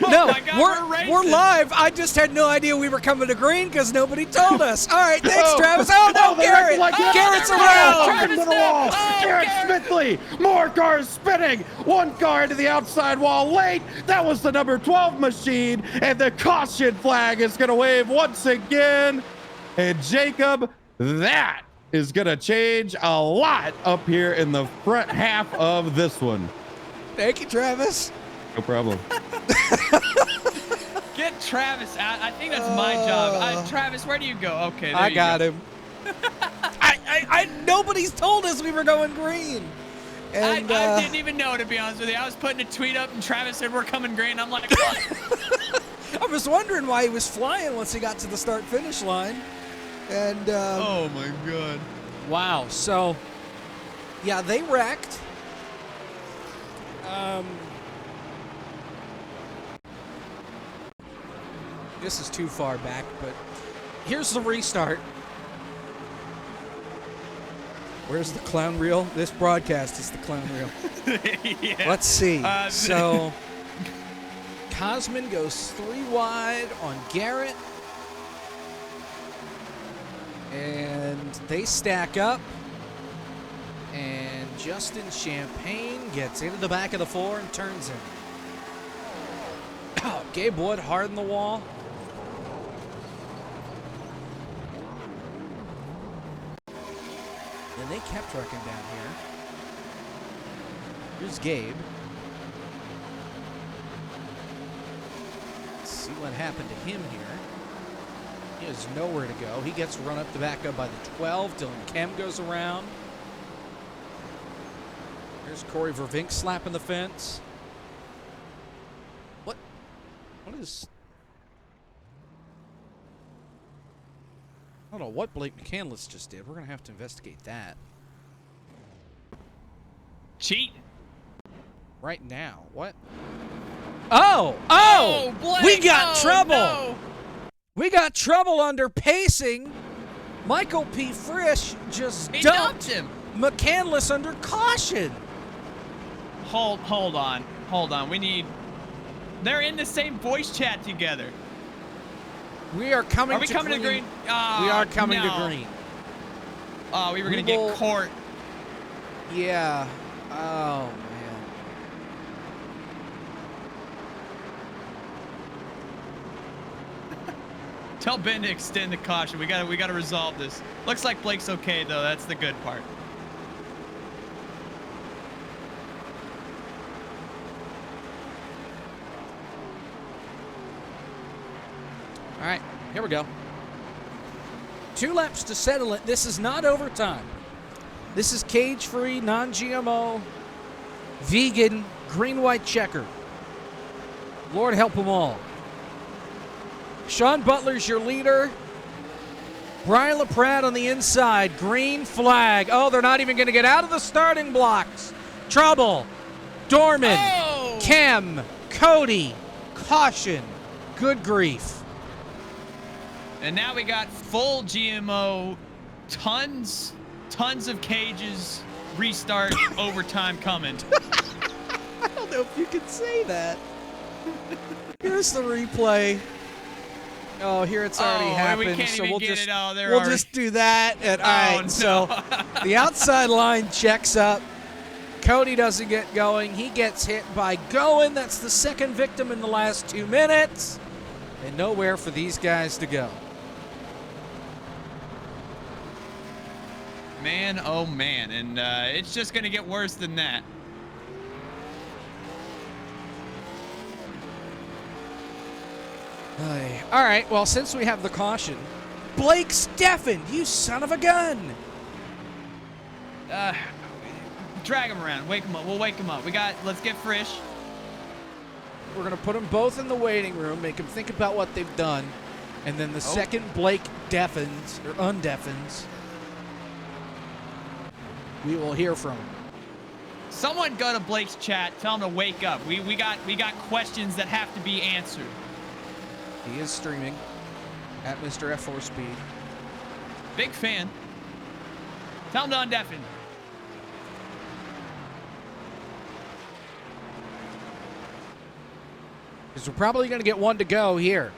No, my God, we're live. I just had no idea we were coming to green because nobody told us. All right, thanks, Travis. Oh, no, Garrett. Garrett's around. Into the wall. Garrett Smithley. More cars spinning. One car into the outside wall late. That was the number 12 machine. And the caution flag is going to wave once again. And Jacob, that is going to change a lot up here in the front half of this one. Thank you, Travis. No problem. Get Travis out. I think that's my job. Travis, where do you go? Okay, there I you got go. him. Nobody's told us we were going green. And I didn't even know, to be honest with you. I was putting a tweet up, and Travis said we're coming green. I'm like, what? I was wondering why he was flying once he got to the start-finish line. And oh my God! Wow. So, yeah, they wrecked. This is too far back, but here's the restart. Where's the clown reel? This broadcast is the clown reel. Yeah. Let's see. So, Cosman goes 3 wide on Garrett. And they stack up. And Justin Champagne gets into the back of the 4 and turns in. Gabe Wood hard in the wall. And they kept wrecking down here. Here's Gabe. Let's see what happened to him here. He has nowhere to go. He gets run up the back up by the 12. Dylan Kem goes around. Here's Corey Vervink slapping the fence. What is... I don't know what Blake McCandless just did. We're going to have to investigate that. Cheat. Right now. What? Oh! Blake, We got trouble! No. We got trouble under pacing. Michael P. Frisch just He dumped him. McCandless under caution. Hold on. We need... They're in the same voice chat together. We are coming Are we to coming green. to green? We are coming to green. Oh, we were going to will- get court. Yeah. Oh, man. Tell Ben to extend the caution. We got to resolve this. Looks like Blake's okay, though. That's the good part. All right, here we go. 2 laps to settle it. This is not overtime. This is cage-free, non-GMO, vegan, green-white checker. Lord help them all. Sean Butler's your leader. Brian LaPrade on the inside. Green flag. Oh, they're not even going to get out of the starting blocks. Trouble. Dorman. Oh! Kem. Cody. Caution. Good grief. And now we got full GMO, tons of cages, restart, overtime coming. I don't know if you can say that. Here's the replay. Oh, here it's already happened. We can't so even we'll get just it out. we'll just do that. And all right, no. so the outside line checks up. Cody doesn't get going. He gets hit by Goen. That's the second victim in the last 2 minutes. And nowhere for these guys to go. Man, oh man, and it's just gonna get worse than that. All right, well, since we have the caution, Blake's deafened, you son of a gun. Drag him around, wake him up. We'll wake him up. Let's get Frisch. We're going to put them both in the waiting room, make them think about what they've done, and then the second Blake deafens, or undeafens, we will hear from him. Someone go to Blake's chat. Tell him to wake up. We got questions that have to be answered. He is streaming at Mr. F4 Speed. Big fan. Tell him to undeafen. Because we're probably going to get one to go here.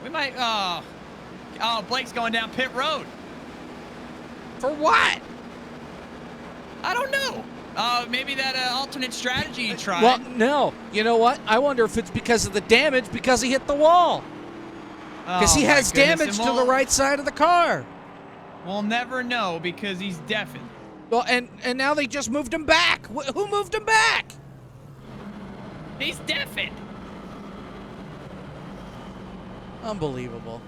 We might. Oh, Blake's going down pit road. For what? I don't know. Maybe that alternate strategy he tried. Well, no. You know what? I wonder if it's because of the damage because he hit the wall. Because he has damage to the right side of the car. We'll never know because he's deafened. Well, and now they just moved him back. Who moved him back? He's deafened. Unbelievable.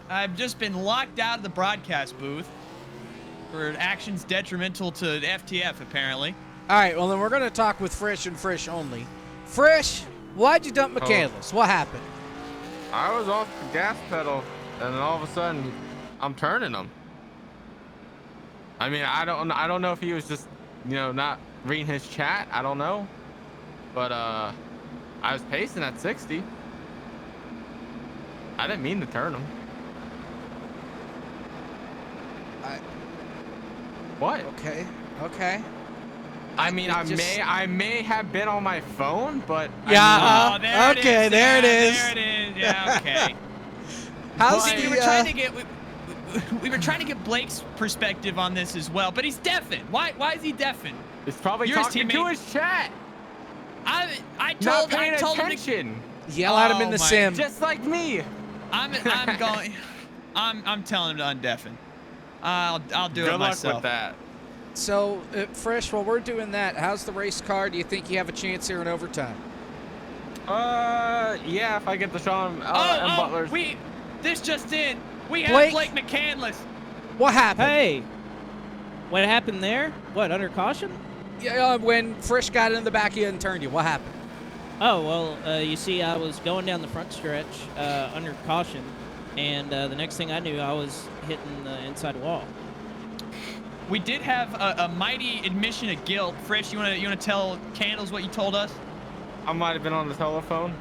I've just been locked out of the broadcast booth for actions detrimental to FTF, apparently. All right, well, then we're going to talk with Frisch and Frisch only. Frisch, why'd you dump Michaelis? What happened? I was off the gas pedal, and then all of a sudden, I'm turning him. I mean, I don't know if he was just, not reading his chat. I don't know. But, I was pacing at 60. I didn't mean to turn him. What? Okay. I mean, I may have been on my phone, but yeah. There it is. Yeah, okay. How's we were trying to get Blake's perspective on this as well, but he's deafened. Why is he deafened? He's probably talking to his chat. I told him to yell at him in the sim. Just like me. I'm telling him to undeafen. I'll do it myself. Good luck with that. So, Frisch, while we're doing that, how's the race car? Do you think you have a chance here in overtime? Yeah, if I get the Sean and Butler's. This just in. We have Blake McCandless. What happened? Hey, what happened there? What, under caution? Yeah, when Frisch got in the back of you and turned you, what happened? Oh, well, you see, I was going down the front stretch under caution, and the next thing I knew, I was hitting the inside wall. We did have a mighty admission of guilt. Frisch, you wanna tell Candles what you told us? I might have been on the telephone.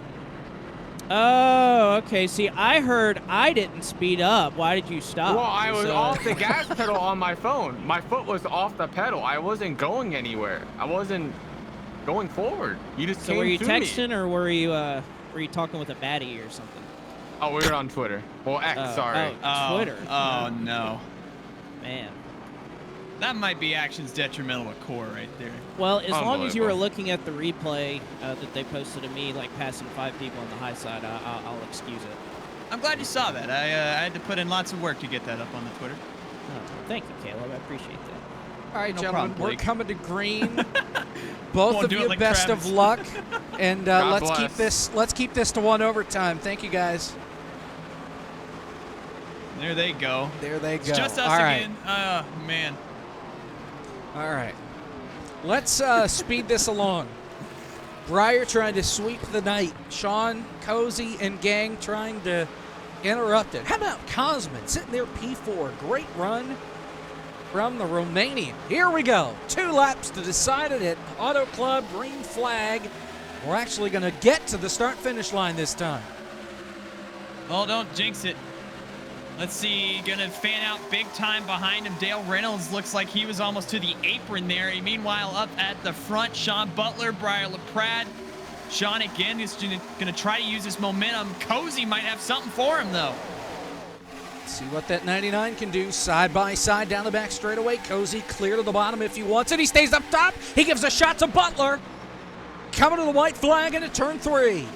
Oh, okay. See, I heard I didn't speed up. Why did you stop? Well, I was off the gas pedal on my phone. My foot was off the pedal. I wasn't going anywhere. I wasn't going forward. You just So came were you to texting me. or were you talking with a baddie or something? Oh, we were on Twitter. Well, X, sorry. Oh, Twitter. Oh, no. Man. That might be actions detrimental to core right there. Well, as long as you were looking at the replay that they posted of me, like passing 5 people on the high side, I'll excuse it. I'm glad you saw that. I had to put in lots of work to get that up on the Twitter. Oh, thank you, Caleb. I appreciate that. All right, No gentlemen, problem, we're coming to green. Both Won't of do it you, like best Travis. of luck, and God let's keep this to 1 overtime. Thank you, guys. There they go. There they go. It's just us All right. again. Man. All right. Let's speed this along. Breyer trying to sweep the night. Sean, Cozy, and gang trying to interrupt it. How about Cosman sitting there P4? Great run from the Romanian. Here we go. 2 laps to decide it at Auto Club. Green flag. We're actually going to get to the start-finish line this time. Well, don't jinx it. Let's see, gonna fan out big time behind him. Dale Reynolds looks like he was almost to the apron there. Meanwhile, up at the front, Sean Butler, Briar LaPrade. Sean again is gonna try to use his momentum. Cozy might have something for him though. See what that 99 can do. Side by side down the back straightaway. Cozy clear to the bottom if he wants it. He stays up top. He gives a shot to Butler. Coming to the white flag into turn 3.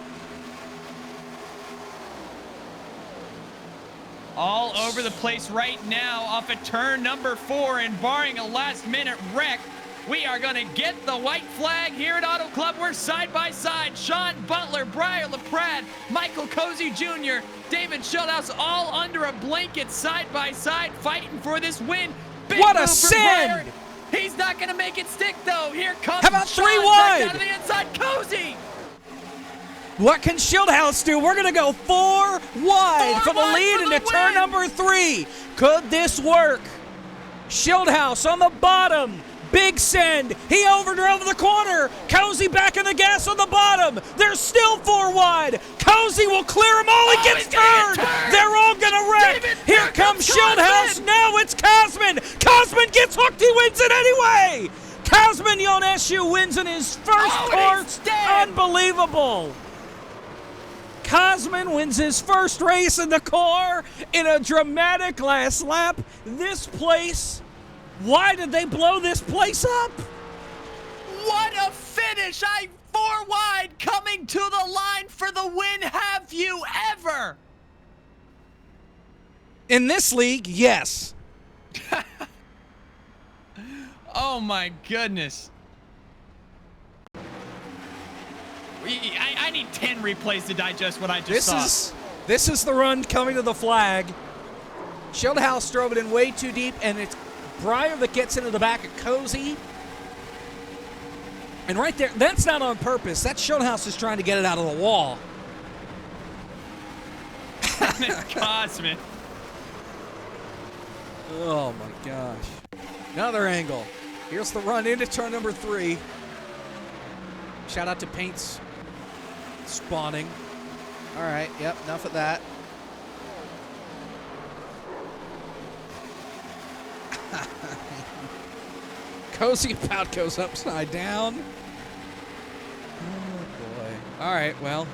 All over the place right now off at turn number 4, and barring a last-minute wreck, we are going to get the white flag here at Auto Club. We're side by side. Sean Butler, Briar LaPrade, Michael Cozy Jr., David Schulthouse, all under a blanket side by side fighting for this win. Big What a move from send! Breyer. He's not going to make it stick, though. Here comes How about Sean 3 back wide? down to the inside. Cozy! What can Shieldhouse do? We're going to go 4 wide for the lead into turn number 3. Could this work? Shieldhouse on the bottom. Big send. He overdrove the corner. Cozy back in the gas on the bottom. There's still 4 wide. Cozy will clear them all. He gets turned. They're all going to wreck. Here comes Shieldhouse. Now it's Cosman. Cosman gets hooked. He wins it anyway. Cosman Yoneshu wins in his first course. Unbelievable. Cosman wins his first race in the core in a dramatic last lap. This place, why did they blow this place up? What a finish! 4 wide coming to the line for the win. Have you ever? In this league, yes. Oh my goodness. I need 10 replays to digest what I just saw. This is the run coming to the flag. Shieldhouse drove it in way too deep, and it's Breyer that gets into the back of Cozy. And right there, that's not on purpose. That Shieldhouse is trying to get it out of the wall. Cosman. Oh my gosh. Another angle. Here's the run into turn number 3. Shout out to Paints spawning. All right, yep, enough of that. Cozy about goes upside down. Oh boy. All right, well,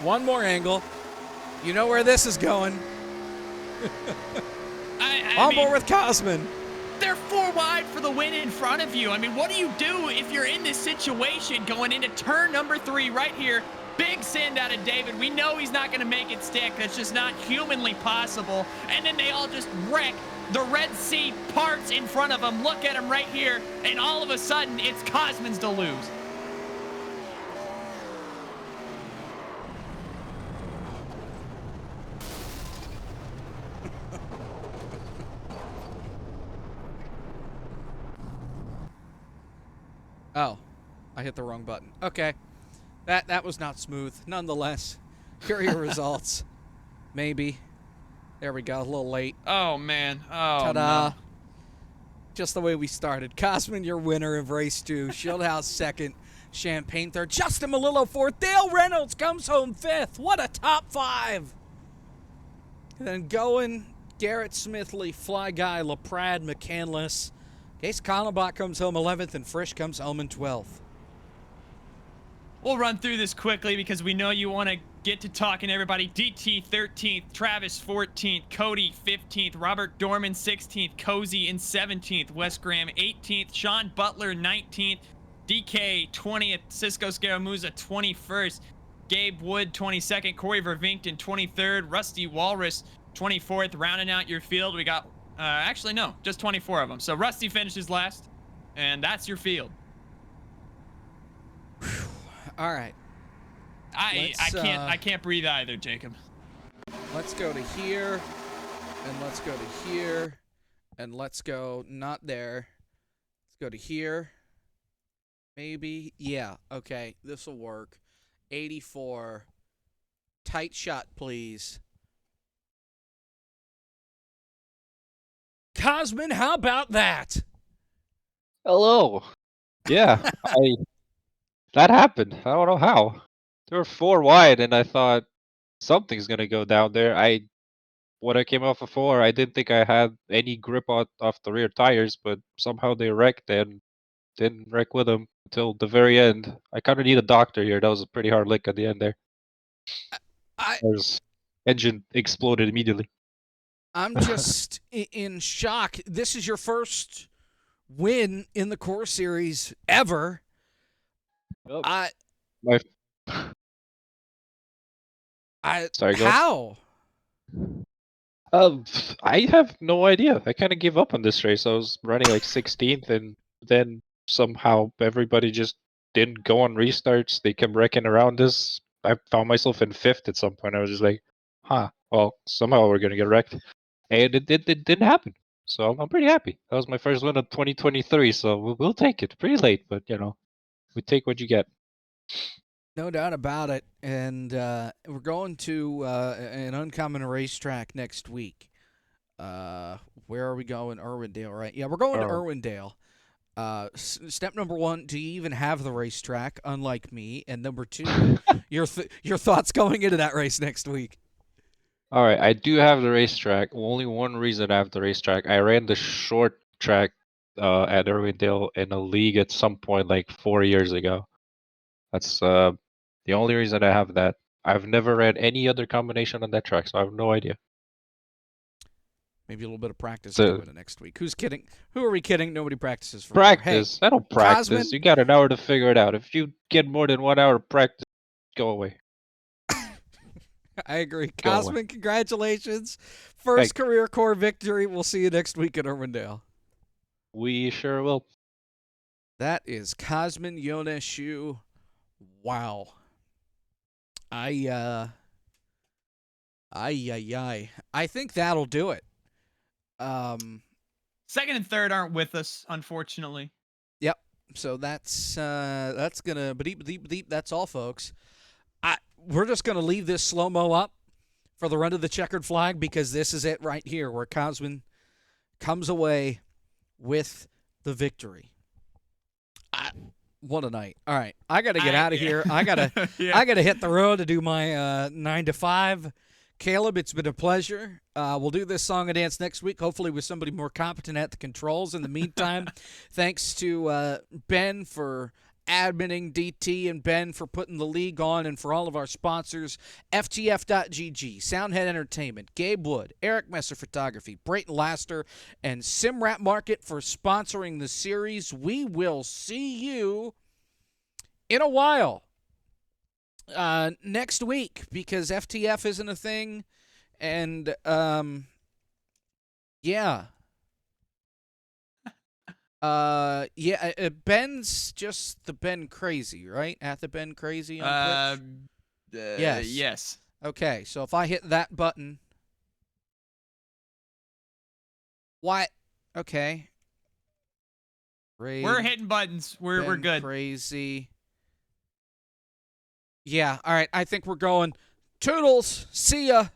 one more angle. You know where this is going. On board with Cosman. They're 4 wide for the win in front of you. I mean, what do you do if you're in this situation going into turn number 3 right here? Big send out of David. We know he's not going to make it stick. That's just not humanly possible. And then they all just wreck. The Red Sea parts in front of him. Look at him right here. And all of a sudden, it's Cosman's to lose. Oh, I hit the wrong button. Okay. That was not smooth. Nonetheless, here are your results. Maybe. There we go. A little late. Oh, man. Oh, Ta-da. no. Just the way we started. Cosman, your winner of race 2. Shieldhouse second. Champagne third. Justin Malillo fourth. Dale Reynolds comes home 5th. What a top 5. And then going, Garrett Smithley, Fly Guy, LaPrade, McCandless. Case Kallenbach comes home 11th, and Frisch comes home in 12th. We'll run through this quickly because we know you want to get to talking to everybody. DT 13th, Travis 14th, Cody 15th, Robert Dorman 16th, Cozy in 17th, Wes Graham 18th, Sean Butler 19th, DK 20th, Cisco Scaramuza 21st, Gabe Wood 22nd, Corey Vervinkton 23rd, Rusty Walrus 24th. Rounding out your field, we got actually no, just 24 of them. So Rusty finishes last, and that's your field. All right. I can't breathe either, Jacob. Let's go to here, and let's go to here, and let's go not there. Let's go to here. Maybe. Yeah, okay. This will work. 84. Tight shot, please. Cosman, how about that? Hello. Yeah, that happened. I don't know how. There were 4 wide, and I thought something's gonna go down there. When I came off of 4, I didn't think I had any grip off the rear tires, but somehow they wrecked and didn't wreck with them until the very end. I kind of need a doctor here. That was a pretty hard lick at the end there. His engine exploded immediately. I'm just in shock. This is your first win in the Core Series ever. Oh. Sorry, how? I have no idea. I kind of gave up on this race. I was running like 16th, and then somehow everybody just didn't go on restarts. They kept wrecking around us. I found myself in 5th at some point. I was just like, well, somehow we're going to get wrecked. And it didn't happen. So I'm pretty happy. That was my first win of 2023, so we'll take it. Pretty late, but, we take what you get. No doubt about it. And we're going to an uncommon racetrack next week. Where are we going? Irwindale, right? Yeah, we're going to Irwindale. Step number 1, do you even have the racetrack, unlike me? And number 2, your thoughts going into that race next week. All right, I do have the racetrack. Only one reason I have the racetrack. I ran the short track at Irwindale in a league at some point like 4 years ago. That's the only reason I have that. I've never ran any other combination on that track, so I have no idea. Maybe a little bit of practice So- doing it next week. Who's kidding? Who are we kidding? Nobody practices for Practice. I don't practice. Cosman? You got an hour to figure it out. If you get more than 1 hour of practice, go away. I agree. Go away. Cosman, congratulations. First career core victory. We'll see you next week at Irwindale. We sure will. That is Cosman Yoneshu. Wow. I think that'll do it. Second and third aren't with us, unfortunately. Yep. So that's gonna beep. That's all, folks. We're just gonna leave this slow-mo up for the run of the checkered flag because this is it right here where Cosman comes away with the victory. What a night! All right, I got to get out of here. I gotta hit the road to do my 9 to 5. Caleb, it's been a pleasure. We'll do this song and dance next week, hopefully with somebody more competent at the controls. In the meantime, thanks to Ben for adminning DT and Ben for putting the league on, and for all of our sponsors, FTF.GG, Soundhead Entertainment, Gabe Wood, Eric Messer Photography, Brayton Laster, and SimWrapMarket for sponsoring the series. We will see you in a while. Next week, because FTF isn't a thing, and Ben's just the Ben Crazy, right? At the Ben Crazy on Twitch? Yes. Okay, so if I hit that button, what? Okay. We're hitting buttons. We're good. Crazy. Yeah, all right. I think we're going. Toodles. See ya.